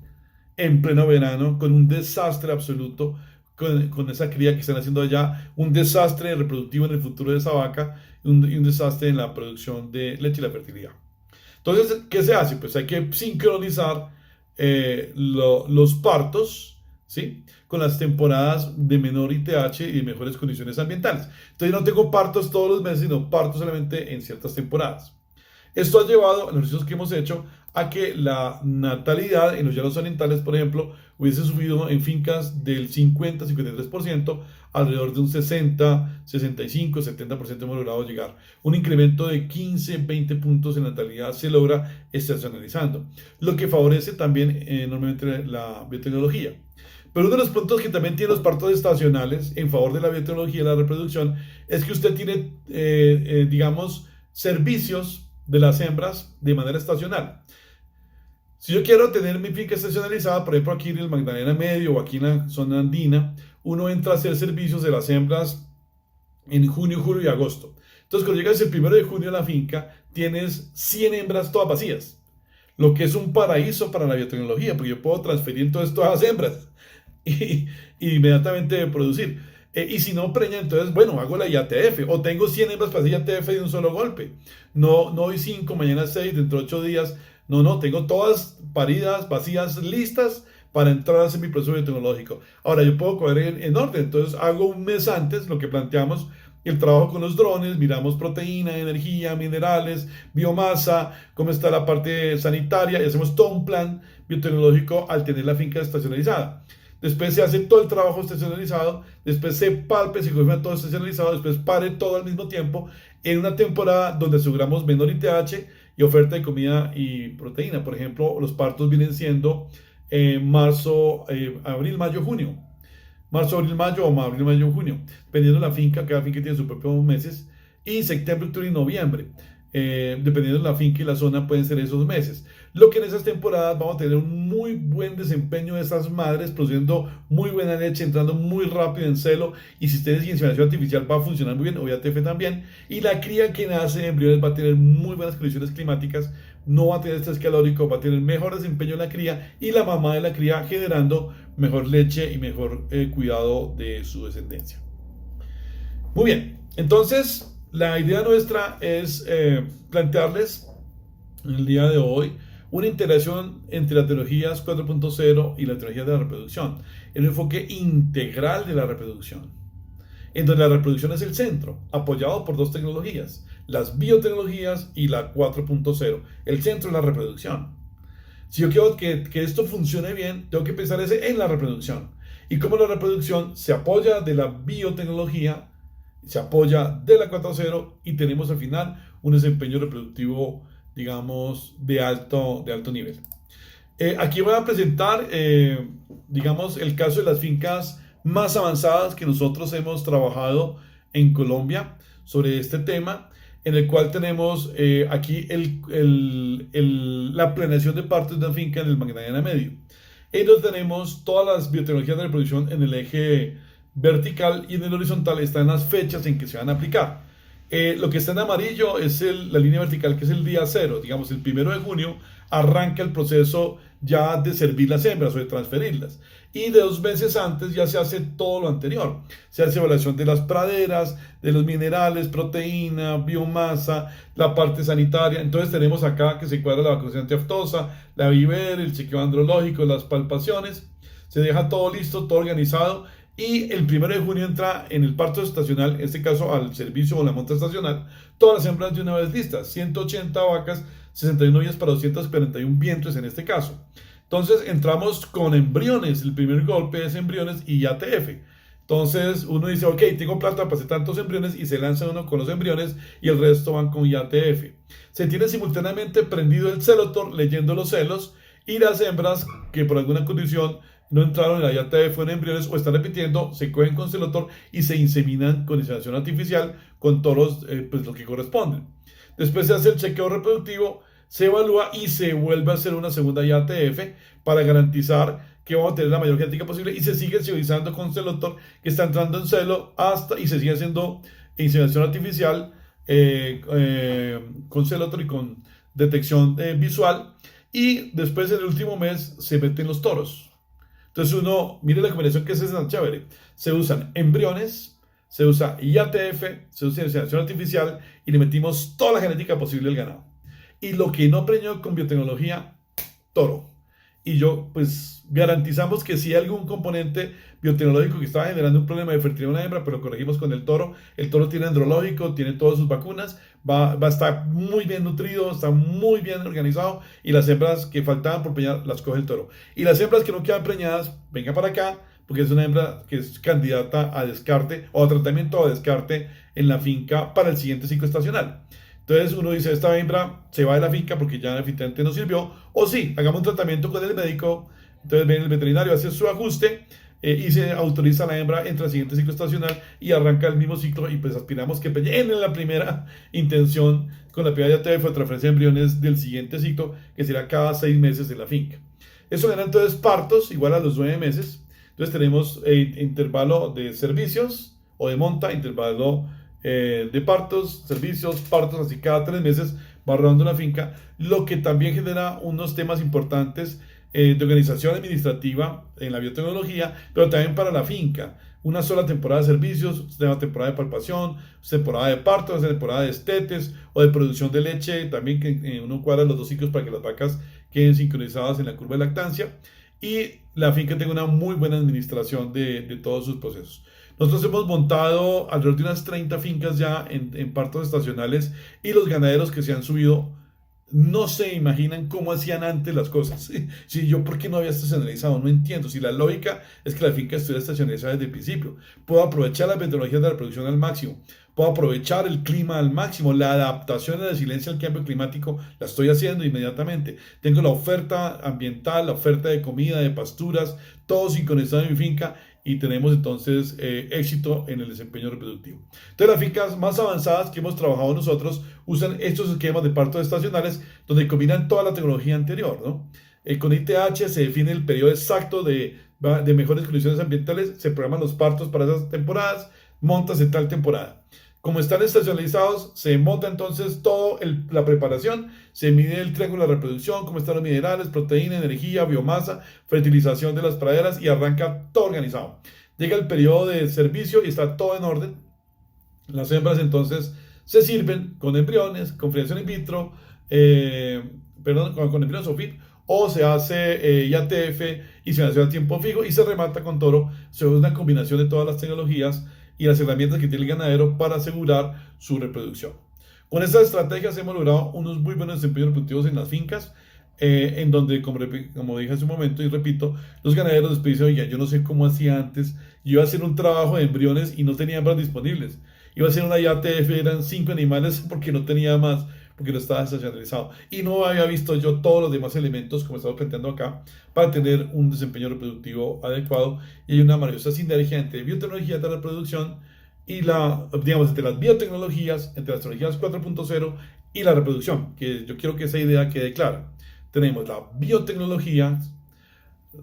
en pleno verano, con un desastre absoluto, con esa cría que están haciendo allá, un desastre reproductivo en el futuro de esa vaca y un desastre en la producción de leche y la fertilidad. Entonces, ¿qué se hace? Pues hay que sincronizar los partos, ¿sí? Con las temporadas de menor ITH y de mejores condiciones ambientales. Entonces, yo no tengo partos todos los meses, sino partos solamente en ciertas temporadas. Esto ha llevado, en los estudios que hemos hecho, a que la natalidad en los llanos orientales, por ejemplo, hubiese subido en fincas del 50-53%, alrededor de un 60, 65, 70% hemos logrado llegar. Un incremento de 15, 20 puntos en natalidad se logra estacionalizando, lo que favorece también enormemente la biotecnología. Pero uno de los puntos que también tiene los partos estacionales en favor de la biotecnología y la reproducción es que usted tiene, digamos, servicios de las hembras de manera estacional. Si yo quiero tener mi finca estacionalizada, por ejemplo aquí en el Magdalena Medio o aquí en la zona andina, uno entra a hacer servicios de las hembras en junio, julio y agosto. Entonces cuando llegas el 1 de junio a la finca, tienes 100 hembras todas vacías, lo que es un paraíso para la biotecnología, porque yo puedo transferir todo esto a las hembras y inmediatamente producir. Y si no preña, entonces, bueno, hago la IATF, o tengo 100 hembras para hacer IATF de un solo golpe. No, no hoy 5, mañana 6, dentro de 8 días No, no, tengo todas paridas, vacías, listas para entrar a hacer mi proceso biotecnológico. Ahora, yo puedo coger en orden, entonces hago un mes antes lo que planteamos, el trabajo con los drones, miramos proteína, energía, minerales, biomasa, cómo está la parte sanitaria, y hacemos todo un plan biotecnológico al tener la finca estacionalizada. Después se hace todo el trabajo estacionalizado, después se palpe, se confirma todo estacionalizado, después pare todo al mismo tiempo en una temporada donde aseguramos menor ITH y oferta de comida y proteína. Por ejemplo, los partos vienen siendo marzo, abril, mayo, junio. Marzo, abril, mayo o abril, mayo, junio. Dependiendo de la finca, cada finca tiene sus propios meses. Y septiembre, octubre y noviembre. Dependiendo de la finca y la zona, pueden ser esos meses. Lo que en esas temporadas vamos a tener un muy buen desempeño de esas madres, produciendo muy buena leche, entrando muy rápido en celo, y sistemas de inseminación artificial va a funcionar muy bien, o IATF también, y la cría que nace de embriones va a tener muy buenas condiciones climáticas, no va a tener estrés calórico, va a tener mejor desempeño en la cría, y la mamá de la cría generando mejor leche y mejor cuidado de su descendencia. Muy bien, entonces la idea nuestra es plantearles en el día de hoy una integración entre las tecnologías 4.0 y la tecnología de la reproducción, en un enfoque integral de la reproducción, en donde la reproducción es el centro, apoyado por dos tecnologías, las biotecnologías y la 4.0. El centro es la reproducción. Si yo quiero que esto funcione bien, tengo que pensar en la reproducción. Y cómo la reproducción se apoya de la biotecnología, se apoya de la 4.0 y tenemos al final un desempeño reproductivo, digamos, de alto nivel. Aquí voy a presentar, digamos, el caso de las fincas más avanzadas que nosotros hemos trabajado en Colombia sobre este tema, en el cual tenemos aquí la planeación de partos de una finca en el Magdalena Medio. Y donde tenemos todas las biotecnologías de reproducción en el eje vertical, y en el horizontal están las fechas en que se van a aplicar. Lo que está en amarillo es la línea vertical, que es el día cero. Digamos, el 1 de junio arranca el proceso ya de servir las hembras o de transferirlas. Y de 2 meses antes ya se hace todo lo anterior. Se hace evaluación de las praderas, de los minerales, proteína, biomasa, la parte sanitaria. Entonces tenemos acá que se cuadra la vacunación antiaftosa, la VIVER, el chequeo andrológico, las palpaciones. Se deja todo listo, todo organizado. Y el 1 de junio entra en el parto estacional, en este caso al servicio o la monta estacional, todas las hembras de una vez listas, 180 vacas, 61 días para 241 vientres en este caso. Entonces entramos con embriones, el primer golpe es embriones y IATF. Entonces uno dice, ok, tengo plata para hacer tantos embriones, y se lanza uno con los embriones y el resto van con IATF. Se tiene simultáneamente prendido el celotor leyendo los celos, y las hembras que por alguna condición no entraron en la IATF en embriones o están repitiendo, se cogen con celotor y se inseminan con inseminación artificial con toros, pues lo que corresponden. Después se hace el chequeo reproductivo, se evalúa y se vuelve a hacer una segunda IATF para garantizar que vamos a tener la mayor genética posible, y se sigue civilizando con celotor que está entrando en celo y se sigue haciendo inseminación artificial con celotor y con detección visual, y después en el último mes se meten los toros. Entonces mire la combinación que es tan chévere. Se usan embriones, se usa IATF, se usa inseminación artificial, y le metimos toda la genética posible al ganado. Y lo que no preñó con biotecnología, toro. Y pues garantizamos que si hay algún componente biotecnológico que estaba generando un problema de fertilidad en una hembra, pero lo corregimos con el toro. El toro tiene andrológico, tiene todas sus vacunas, va a estar muy bien nutrido, está muy bien organizado, y las hembras que faltaban por preñar las coge el toro. Y las hembras que no quedan preñadas, venga para acá, porque es una hembra que es candidata a descarte o a tratamiento o a descarte en la finca para el siguiente ciclo estacional. Entonces uno dice, esta hembra se va de la finca porque ya definitivamente no sirvió, o sí, hagamos un tratamiento con el médico. Entonces viene el veterinario, hace su ajuste y se autoriza a la hembra, entra al siguiente ciclo estacional y arranca el mismo ciclo, y pues aspiramos que en la primera intención con la primera IATF o transferencia de embriones del siguiente ciclo, que será cada 6 meses en la finca. Eso genera entonces partos igual a los 9 meses. Entonces tenemos intervalo de servicios o de monta, intervalo de partos, servicios, partos, así cada 3 meses va rodando una finca, lo que también genera unos temas importantes de organización administrativa en la biotecnología, pero también para la finca, una sola temporada de servicios, usted tiene una temporada de palpación, temporada de parto, una temporada de estetes o de producción de leche, también que uno cuadra los dos ciclos para que las vacas queden sincronizadas en la curva de lactancia y la finca tenga una muy buena administración de todos sus procesos. Nosotros hemos montado alrededor de unas 30 fincas ya en partos estacionales y los ganaderos que se han subido no se imaginan cómo hacían antes las cosas. Si yo, ¿por qué no había estacionalizado? No entiendo. Si la lógica es que la finca estuviera estacionalizada desde el principio. Puedo aprovechar las metodologías de la producción al máximo. Puedo aprovechar el clima al máximo. La adaptación y la resiliencia al cambio climático la estoy haciendo inmediatamente. Tengo la oferta ambiental, la oferta de comida, de pasturas, todo sincronizado en mi finca y tenemos entonces éxito en el desempeño reproductivo. Entonces las fincas más avanzadas que hemos trabajado nosotros usan estos esquemas de partos estacionales donde combinan toda la tecnología anterior, ¿no? Con ITH se define el periodo exacto de mejores condiciones ambientales, se programan los partos para esas temporadas, montas en tal temporada. Como están estacionalizados, se monta entonces toda la preparación, se mide el triángulo de reproducción, cómo están los minerales, proteína, energía, biomasa, fertilización de las praderas y arranca todo organizado. Llega el periodo de servicio y está todo en orden. Las hembras entonces se sirven con embriones, con filiación in vitro, con embriones OFIT, o se hace IATF y se hace a tiempo fijo y se remata con toro. Se usa una combinación de todas las tecnologías y las herramientas que tiene el ganadero para asegurar su reproducción. Con estas estrategias hemos logrado unos muy buenos desempeños reproductivos en las fincas, en donde, como dije hace un momento y repito, los ganaderos después dicen, oye, yo no sé cómo hacía antes, yo iba a hacer un trabajo de embriones y no tenía hembras disponibles, iba a hacer una IATF, eran 5 animales porque no tenía más, porque no estaba estacionalizado. Y no había visto yo todos los demás elementos, como estamos planteando acá, para tener un desempeño reproductivo adecuado. Y hay una maravillosa sinergia entre biotecnología de la reproducción y entre las biotecnologías, entre las tecnologías 4.0 y la reproducción, que yo quiero que esa idea quede clara. Tenemos la biotecnología,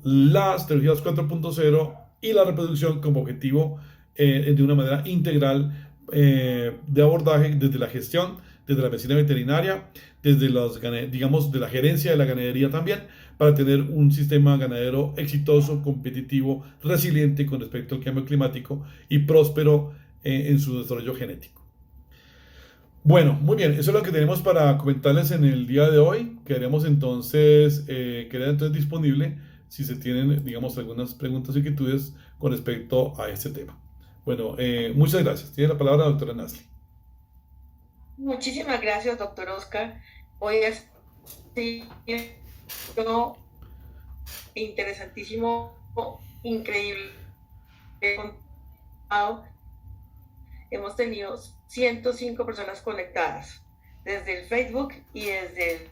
las tecnologías 4.0 y la reproducción como objetivo de una manera integral de abordaje desde la gestión, desde la medicina veterinaria, desde digamos, de la gerencia de la ganadería también, para tener un sistema ganadero exitoso, competitivo, resiliente con respecto al cambio climático y próspero en su desarrollo genético. Bueno, muy bien, eso es lo que tenemos para comentarles en el día de hoy. Queremos entonces, queda entonces disponible si se tienen, digamos, algunas preguntas o inquietudes con respecto a este tema. Bueno, muchas gracias. Tiene la palabra la doctora Nasli. Muchísimas gracias, doctor Oscar. Hoy es interesantísimo, increíble. Hemos tenido 105 personas conectadas desde el Facebook y desde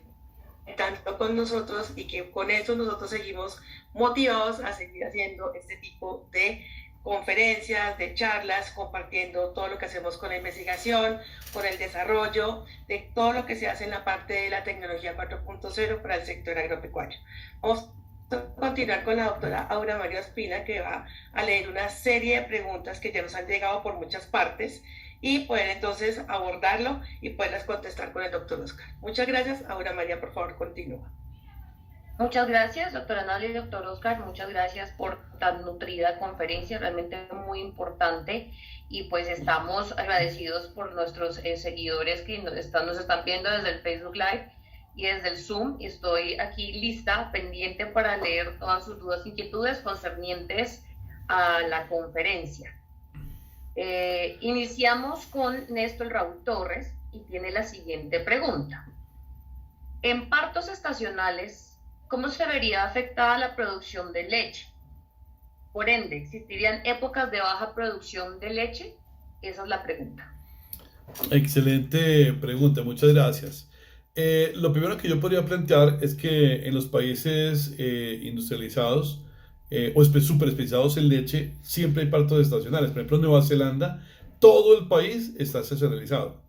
tanto con nosotros, y que con eso nosotros seguimos motivados a seguir haciendo este tipo de conferencias, de charlas, compartiendo todo lo que hacemos con la investigación, con el desarrollo, de todo lo que se hace en la parte de la tecnología 4.0 para el sector agropecuario. Vamos a continuar con la doctora Aura María Ospina, que va a leer una serie de preguntas que ya nos han llegado por muchas partes y poder entonces abordarlo y poderlas contestar con el doctor Oscar. Muchas gracias. Aura María, por favor, continúa. Muchas gracias, doctora Nasli y doctor Oscar, muchas gracias por tan nutrida conferencia, realmente muy importante, y pues estamos agradecidos por nuestros seguidores que nos están viendo desde el Facebook Live y desde el Zoom. Estoy aquí lista, pendiente para leer todas sus dudas e inquietudes concernientes a la conferencia. Iniciamos con Néstor Raúl Torres y tiene la siguiente pregunta. En partos estacionales, ¿cómo se vería afectada la producción de leche? Por ende, ¿existirían épocas de baja producción de leche? Esa es la pregunta. Excelente pregunta, muchas gracias. Lo primero que yo podría plantear es que en los países industrializados o súper especializados en leche, siempre hay partos estacionales. Por ejemplo, en Nueva Zelanda, todo el país está estacionalizado.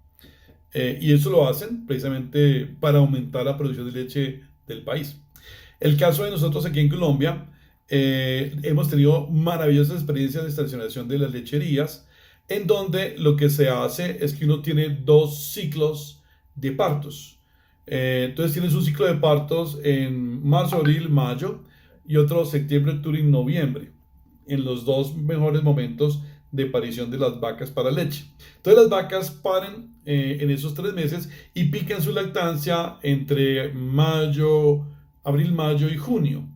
Y eso lo hacen precisamente para aumentar la producción de leche del país. El caso de nosotros aquí en Colombia, hemos tenido maravillosas experiencias de estacionalización de las lecherías, en donde lo que se hace es que uno tiene 2 ciclos de partos. Entonces tienes un ciclo de partos en marzo, abril, mayo, y otro septiembre, octubre y noviembre. en los dos mejores momentos de parición de las vacas para leche. Entonces las vacas paren en esos 3 meses y pican su lactancia entre abril, mayo y junio.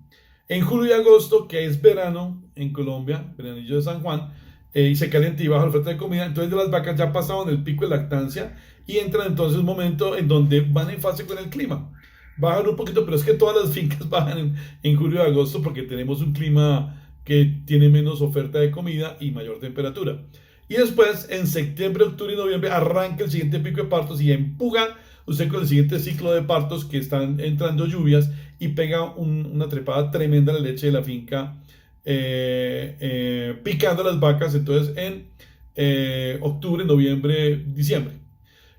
En julio y agosto, que es verano en Colombia, veranillo de San Juan, y se calienta y baja la oferta de comida, entonces las vacas ya pasaron el pico de lactancia y entran entonces un momento en donde van en fase con el clima. Bajan un poquito, pero es que todas las fincas bajan en julio y agosto porque tenemos un clima que tiene menos oferta de comida y mayor temperatura. Y después, en septiembre, octubre y noviembre, arranca el siguiente pico de partos y empuja usted con el siguiente ciclo de partos que están entrando lluvias y pega una trepada tremenda a la leche de la finca, picando a las vacas entonces en octubre, noviembre, diciembre.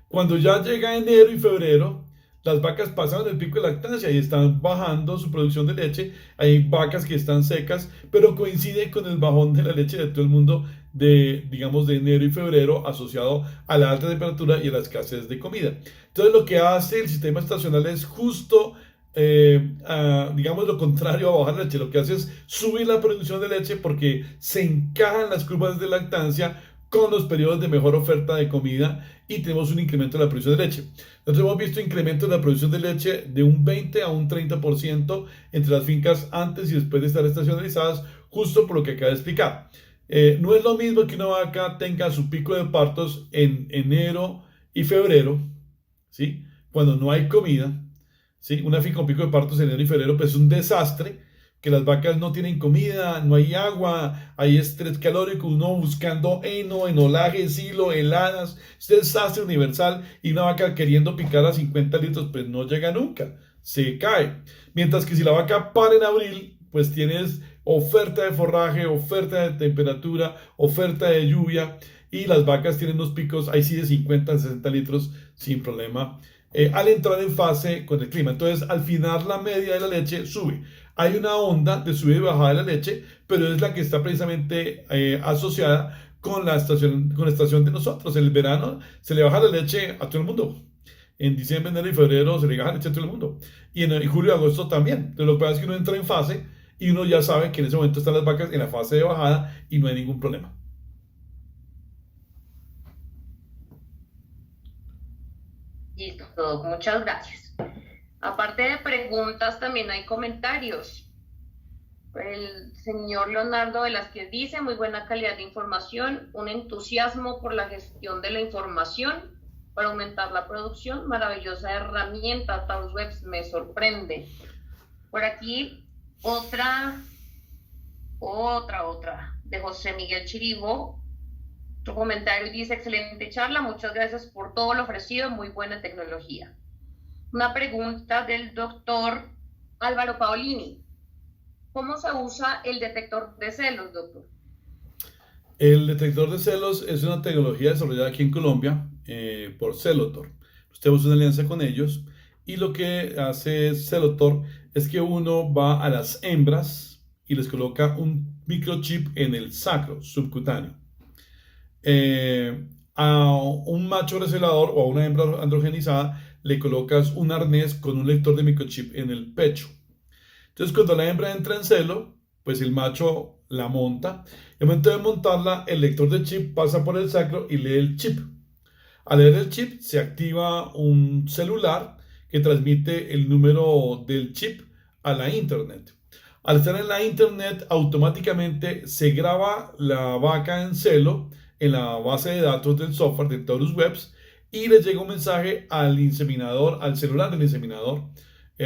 Cuando ya llega enero y febrero, las vacas pasan el pico de lactancia y están bajando su producción de leche. Hay vacas que están secas, pero coincide con el bajón de la leche de todo el mundo digamos, de enero y febrero, asociado a la alta temperatura y a la escasez de comida. Entonces, lo que hace el sistema estacional es justo, digamos, lo contrario a bajar la leche. Lo que hace es subir la producción de leche porque se encajan las curvas de lactancia con los periodos de mejor oferta de comida y tenemos un incremento de la producción de leche. Nosotros hemos visto incrementos de la producción de leche de un 20 a un 30% entre las fincas antes y después de estar estacionalizadas, justo por lo que acabo de explicar. No es lo mismo que una vaca tenga su pico de partos en enero y febrero, ¿sí? Cuando no hay comida, ¿sí? Una finca con pico de partos en enero y febrero, pues es un desastre, que las vacas no tienen comida, no hay agua, hay estrés calórico, uno buscando heno, enolaje, silo, heladas, es un desastre universal y una vaca queriendo picar a 50 litros, pues no llega nunca, se cae. Mientras que si la vaca para en abril, pues tienes oferta de forraje, oferta de temperatura, oferta de lluvia y las vacas tienen unos picos, ahí sí de 50 a 60 litros sin problema, al entrar en fase con el clima. Entonces, al final la media de la leche sube. Hay una onda de subida y bajada de la leche, pero es la que está precisamente asociada con la estación de nosotros. En el verano se le baja la leche a todo el mundo. En diciembre, enero y febrero se le baja la leche a todo el mundo. Y en julio y agosto también. Entonces, lo que pasa es que uno entra en fase y uno ya sabe que en ese momento están las vacas en la fase de bajada y no hay ningún problema. Listo, todo. Muchas gracias. Aparte de preguntas, también hay comentarios. El señor Leonardo Velázquez dice: muy buena calidad de información, un entusiasmo por la gestión de la información para aumentar la producción, maravillosa herramienta, Taurus Webs, me sorprende. Por aquí, otra, de José Miguel Chiribo. Su comentario dice: excelente charla, muchas gracias por todo lo ofrecido, muy buena tecnología. Una pregunta del doctor Álvaro Paolini: ¿cómo se usa el detector de celos, doctor? El detector de celos es una tecnología desarrollada aquí en Colombia por Celotor. Usted usa una alianza con ellos y lo que hace Celotor es que uno va a las hembras y les coloca un microchip en el sacro subcutáneo. A un macho recelador o a una hembra androgenizada le colocas un arnés con un lector de microchip en el pecho. Entonces, cuando la hembra entra en celo, pues el macho la monta. Y al momento de montarla, el lector de chip pasa por el sacro y lee el chip. Al leer el chip, se activa un celular que transmite el número del chip a la internet. Al estar en la internet, automáticamente se graba la vaca en celo en la base de datos del software de Taurus Webs y le llega un mensaje al inseminador, al celular del inseminador,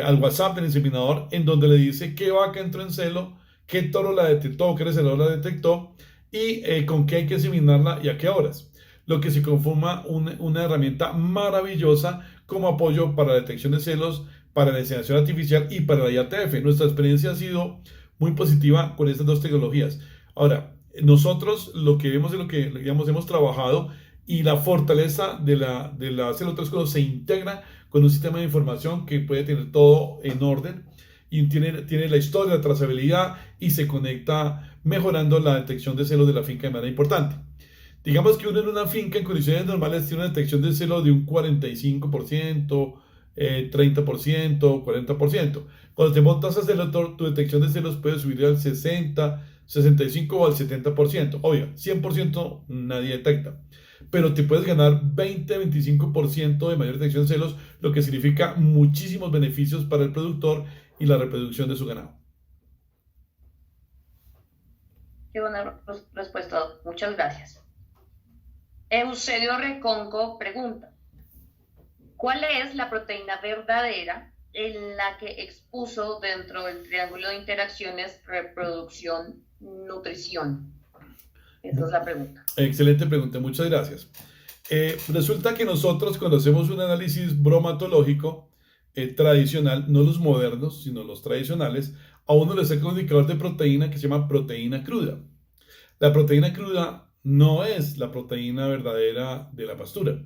al WhatsApp del inseminador, en donde le dice qué vaca entró en celo, qué toro la detectó, qué recelador la detectó y con qué hay que inseminarla y a qué horas. Lo que se conforma una herramienta maravillosa como apoyo para la detección de celos, para la inseminación artificial y para la IATF. Nuestra experiencia ha sido muy positiva con estas dos tecnologías. Ahora, nosotros lo que vemos es lo que, digamos, hemos trabajado y la fortaleza de la Celotrasco se integra con un sistema de información que puede tener todo en orden y tiene la historia, la trazabilidad y se conecta mejorando la detección de celos de la finca de manera importante. Digamos que uno en una finca en condiciones normales tiene una detección de celos de un 45%, 30%, 40%. Cuando te montas a Celotor, tu detección de celos puede subir al 60%, 65 o al 70%. Obvio, 100% nadie detecta. Pero te puedes ganar 20-25% de mayor detección de celos, lo que significa muchísimos beneficios para el productor y la reproducción de su ganado. Qué buena respuesta, muchas gracias. Eusebio Reconco pregunta, ¿cuál es la proteína verdadera en la que expuso dentro del triángulo de interacciones reproducción-nutrición? Esa es la pregunta. Excelente pregunta, muchas gracias. Resulta que nosotros cuando hacemos un análisis bromatológico tradicional, no los modernos, sino los tradicionales, a uno le saca un indicador de proteína que se llama proteína cruda. La proteína cruda no es la proteína verdadera de la pastura.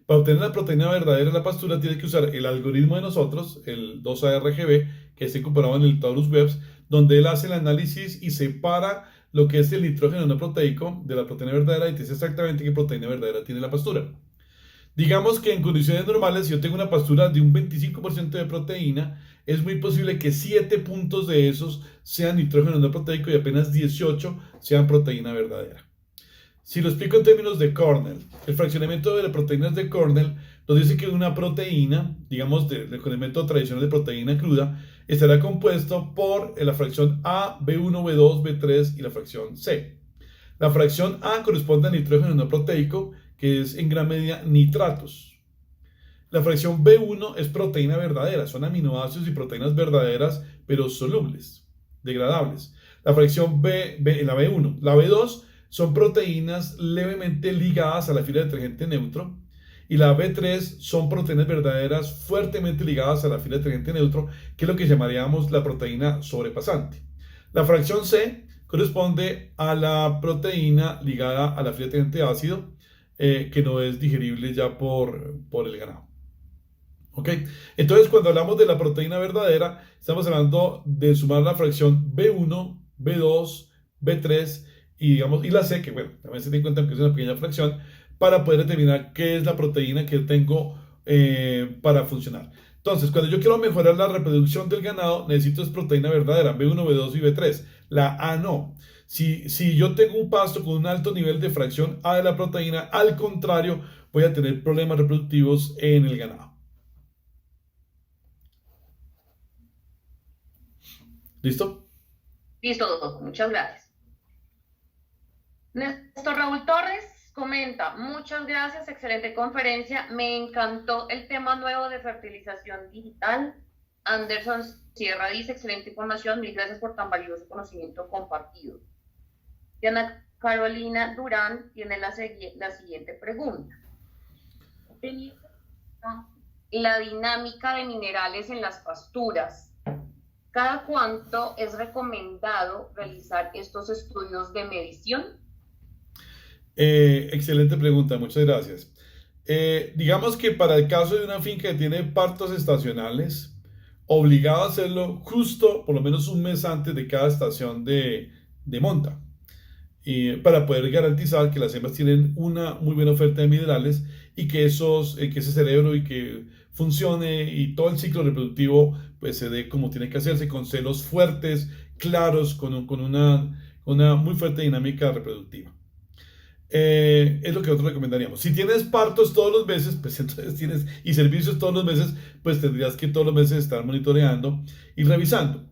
Para obtener la proteína verdadera de la pastura tiene que usar el algoritmo de nosotros, el 2ARGB, que está incorporado en el Taurus Webs, donde él hace el análisis y separa lo que es el nitrógeno no proteico de la proteína verdadera y te dice exactamente qué proteína verdadera tiene la pastura. Digamos que en condiciones normales, si yo tengo una pastura de un 25% de proteína, es muy posible que 7 puntos de esos sean nitrógeno no proteico y apenas 18 sean proteína verdadera. Si lo explico en términos de Cornell, el fraccionamiento de las proteínas de Cornell nos dice que una proteína, digamos con el método tradicional de proteína cruda, estará compuesto por la fracción A, B1, B2, B3 y la fracción C. La fracción A corresponde al nitrógeno no proteico, que es en gran medida nitratos. La fracción B1 es proteína verdadera, son aminoácidos y proteínas verdaderas, pero solubles, degradables. La fracción la B1, la B2 son proteínas levemente ligadas a la fila detergente neutro. Y la B3 son proteínas verdaderas fuertemente ligadas a la fila detergente neutro, que es lo que llamaríamos la proteína sobrepasante. La fracción C corresponde a la proteína ligada a la fila detergente ácido, que no es digerible ya por el ganado. ¿Ok? Entonces, cuando hablamos de la proteína verdadera, estamos hablando de sumar la fracción B1, B2, B3 y la C, que bueno, también se tiene en cuenta que es una pequeña fracción, para poder determinar qué es la proteína que tengo para funcionar. Entonces, cuando yo quiero mejorar la reproducción del ganado, necesito es proteína verdadera, B1, B2 y B3. La A no. Si yo tengo un pasto con un alto nivel de fracción A de la proteína, al contrario, voy a tener problemas reproductivos en el ganado. ¿Listo? Listo, muchas gracias. Néstor Raúl Torres comenta, muchas gracias, excelente conferencia, me encantó el tema nuevo de fertilización digital. Anderson Sierra dice, excelente información, mil gracias por tan valioso conocimiento compartido. Diana Carolina Durán tiene la siguiente pregunta. La dinámica de minerales en las pasturas, ¿cada cuánto es recomendado realizar estos estudios de medición? Excelente pregunta, muchas gracias. Digamos que para el caso de una finca que tiene partos estacionales, obligado a hacerlo justo por lo menos un mes antes de cada estación de monta, y para poder garantizar que las hembras tienen una muy buena oferta de minerales y que que ese cerebro y que funcione y todo el ciclo reproductivo pues se dé como tiene que hacerse, con celos fuertes, claros, con una muy fuerte dinámica reproductiva. Es lo que nosotros recomendaríamos. Si tienes partos todos los meses, pues entonces y servicios todos los meses, pues tendrías que todos los meses estar monitoreando y revisando.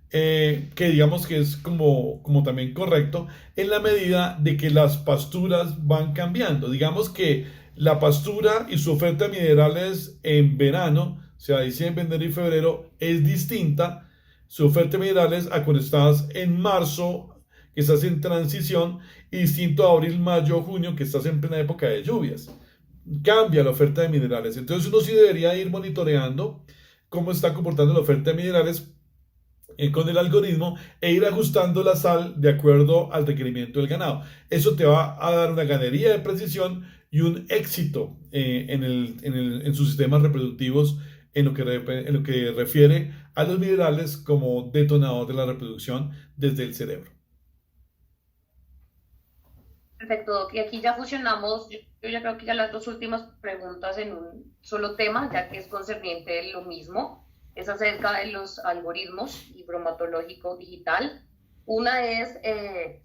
Que digamos que es como también correcto en la medida de que las pasturas van cambiando. Digamos que la pastura y su oferta de minerales en verano, o sea, diciembre, enero y febrero, es distinta su oferta de minerales a cuando estás en marzo, que estás en transición, y distinto a abril, mayo, junio, que estás en plena época de lluvias. Cambia la oferta de minerales. Entonces uno sí debería ir monitoreando cómo está comportando la oferta de minerales con el algoritmo e ir ajustando la sal de acuerdo al requerimiento del ganado. Eso te va a dar una ganadería de precisión y un éxito en sus sistemas reproductivos en lo que refiere a los minerales como detonador de la reproducción desde el cerebro. Perfecto, Doc. Y aquí ya fusionamos, yo ya creo que ya las dos últimas preguntas en un solo tema, ya que es concerniente lo mismo, es acerca de los algoritmos y bromatológico digital. Una es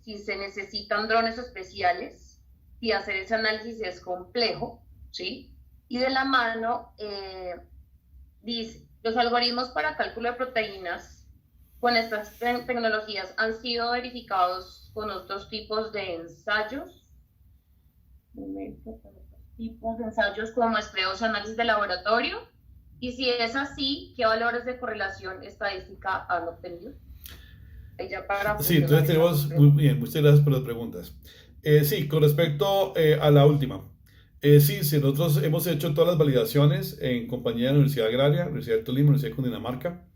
si se necesitan drones especiales, y hacer ese análisis es complejo, ¿sí? Y de la mano dice, los algoritmos para cálculo de proteínas con estas tecnologías han sido verificados con otros tipos de ensayos, como muestreos y análisis de laboratorio, y si es así, ¿qué valores de correlación estadística han obtenido? Sí, entonces tenemos, muy bien, muchas gracias por las preguntas. Sí, con respecto a la última, sí, sí, nosotros hemos hecho todas las validaciones en compañía de la Universidad Agraria, Universidad de Tolima, Universidad de Cundinamarca,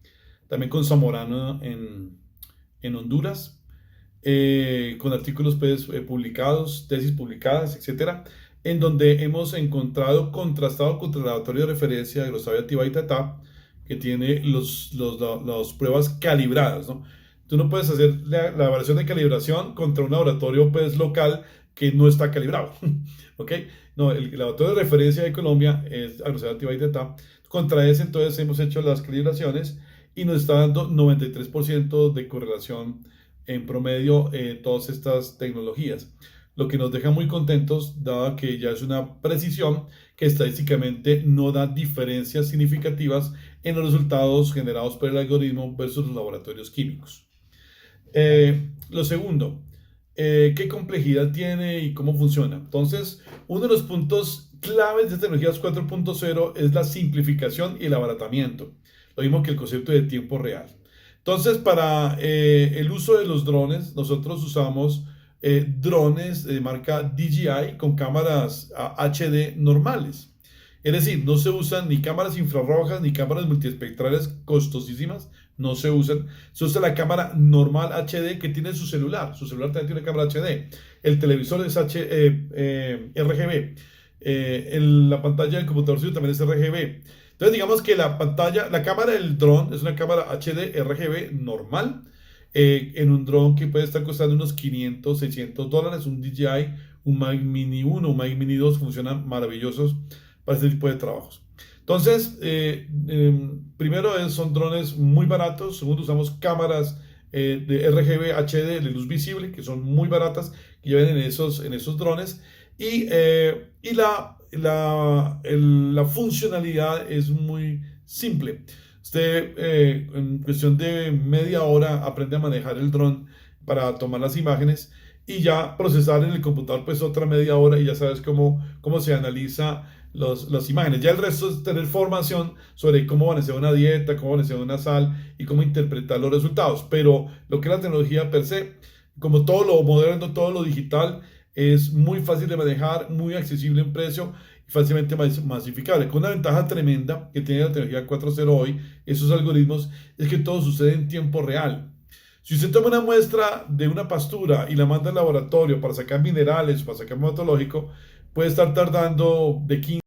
también con Zamorano en Honduras, con artículos pues, publicados, tesis publicadas, etcétera, en donde hemos encontrado contrastado contra el laboratorio de referencia de Grosavia Tibaitatá, que tiene las pruebas calibradas, ¿no? Tú no puedes hacer la evaluación de calibración contra un laboratorio pues, local que no está calibrado, ¿ok? No, el laboratorio de referencia de Colombia es Grosavia Tibaitatá. Contra ese entonces hemos hecho las calibraciones y nos está dando 93% de correlación en promedio todas estas tecnologías, lo que nos deja muy contentos, dado que ya es una precisión que estadísticamente no da diferencias significativas en los resultados generados por el algoritmo versus los laboratorios químicos. Lo segundo, ¿qué complejidad tiene y cómo funciona? Entonces, uno de los puntos claves de tecnologías 4.0 es la simplificación y el abaratamiento, lo mismo que el concepto de tiempo real. Entonces, para el uso de los drones, nosotros usamos drones de marca DJI con cámaras HD normales. Es decir, no se usan ni cámaras infrarrojas ni cámaras multiespectrales costosísimas, no se usan. Se usa la cámara normal HD que tiene su celular. Su celular también tiene cámara HD. El televisor es RGB. La pantalla del computador suyo también es RGB. Entonces digamos que la cámara del dron es una cámara HD RGB normal, en un dron que puede estar costando unos 500, 600 dólares, un DJI, un Mavic Mini 1, un Mavic Mini 2 funcionan maravillosos para este tipo de trabajos. Entonces, primero son drones muy baratos, segundo usamos cámaras de RGB HD de luz visible, que son muy baratas, que llevan en esos drones, y la funcionalidad es muy simple. Usted en cuestión de media hora aprende a manejar el dron para tomar las imágenes y ya procesar en el computador pues otra media hora y ya sabes cómo se analiza las imágenes. Ya el resto es tener formación sobre cómo balancear una dieta, cómo balancear una sal y cómo interpretar los resultados. Pero lo que es la tecnología per se, como todo lo moderno, todo lo digital, es muy fácil de manejar, muy accesible en precio y fácilmente masificable. Con una ventaja tremenda que tiene la tecnología 4.0 hoy, esos algoritmos, es que todo sucede en tiempo real. Si usted toma una muestra de una pastura y la manda al laboratorio para sacar minerales, para sacar hematológico, puede estar tardando de 15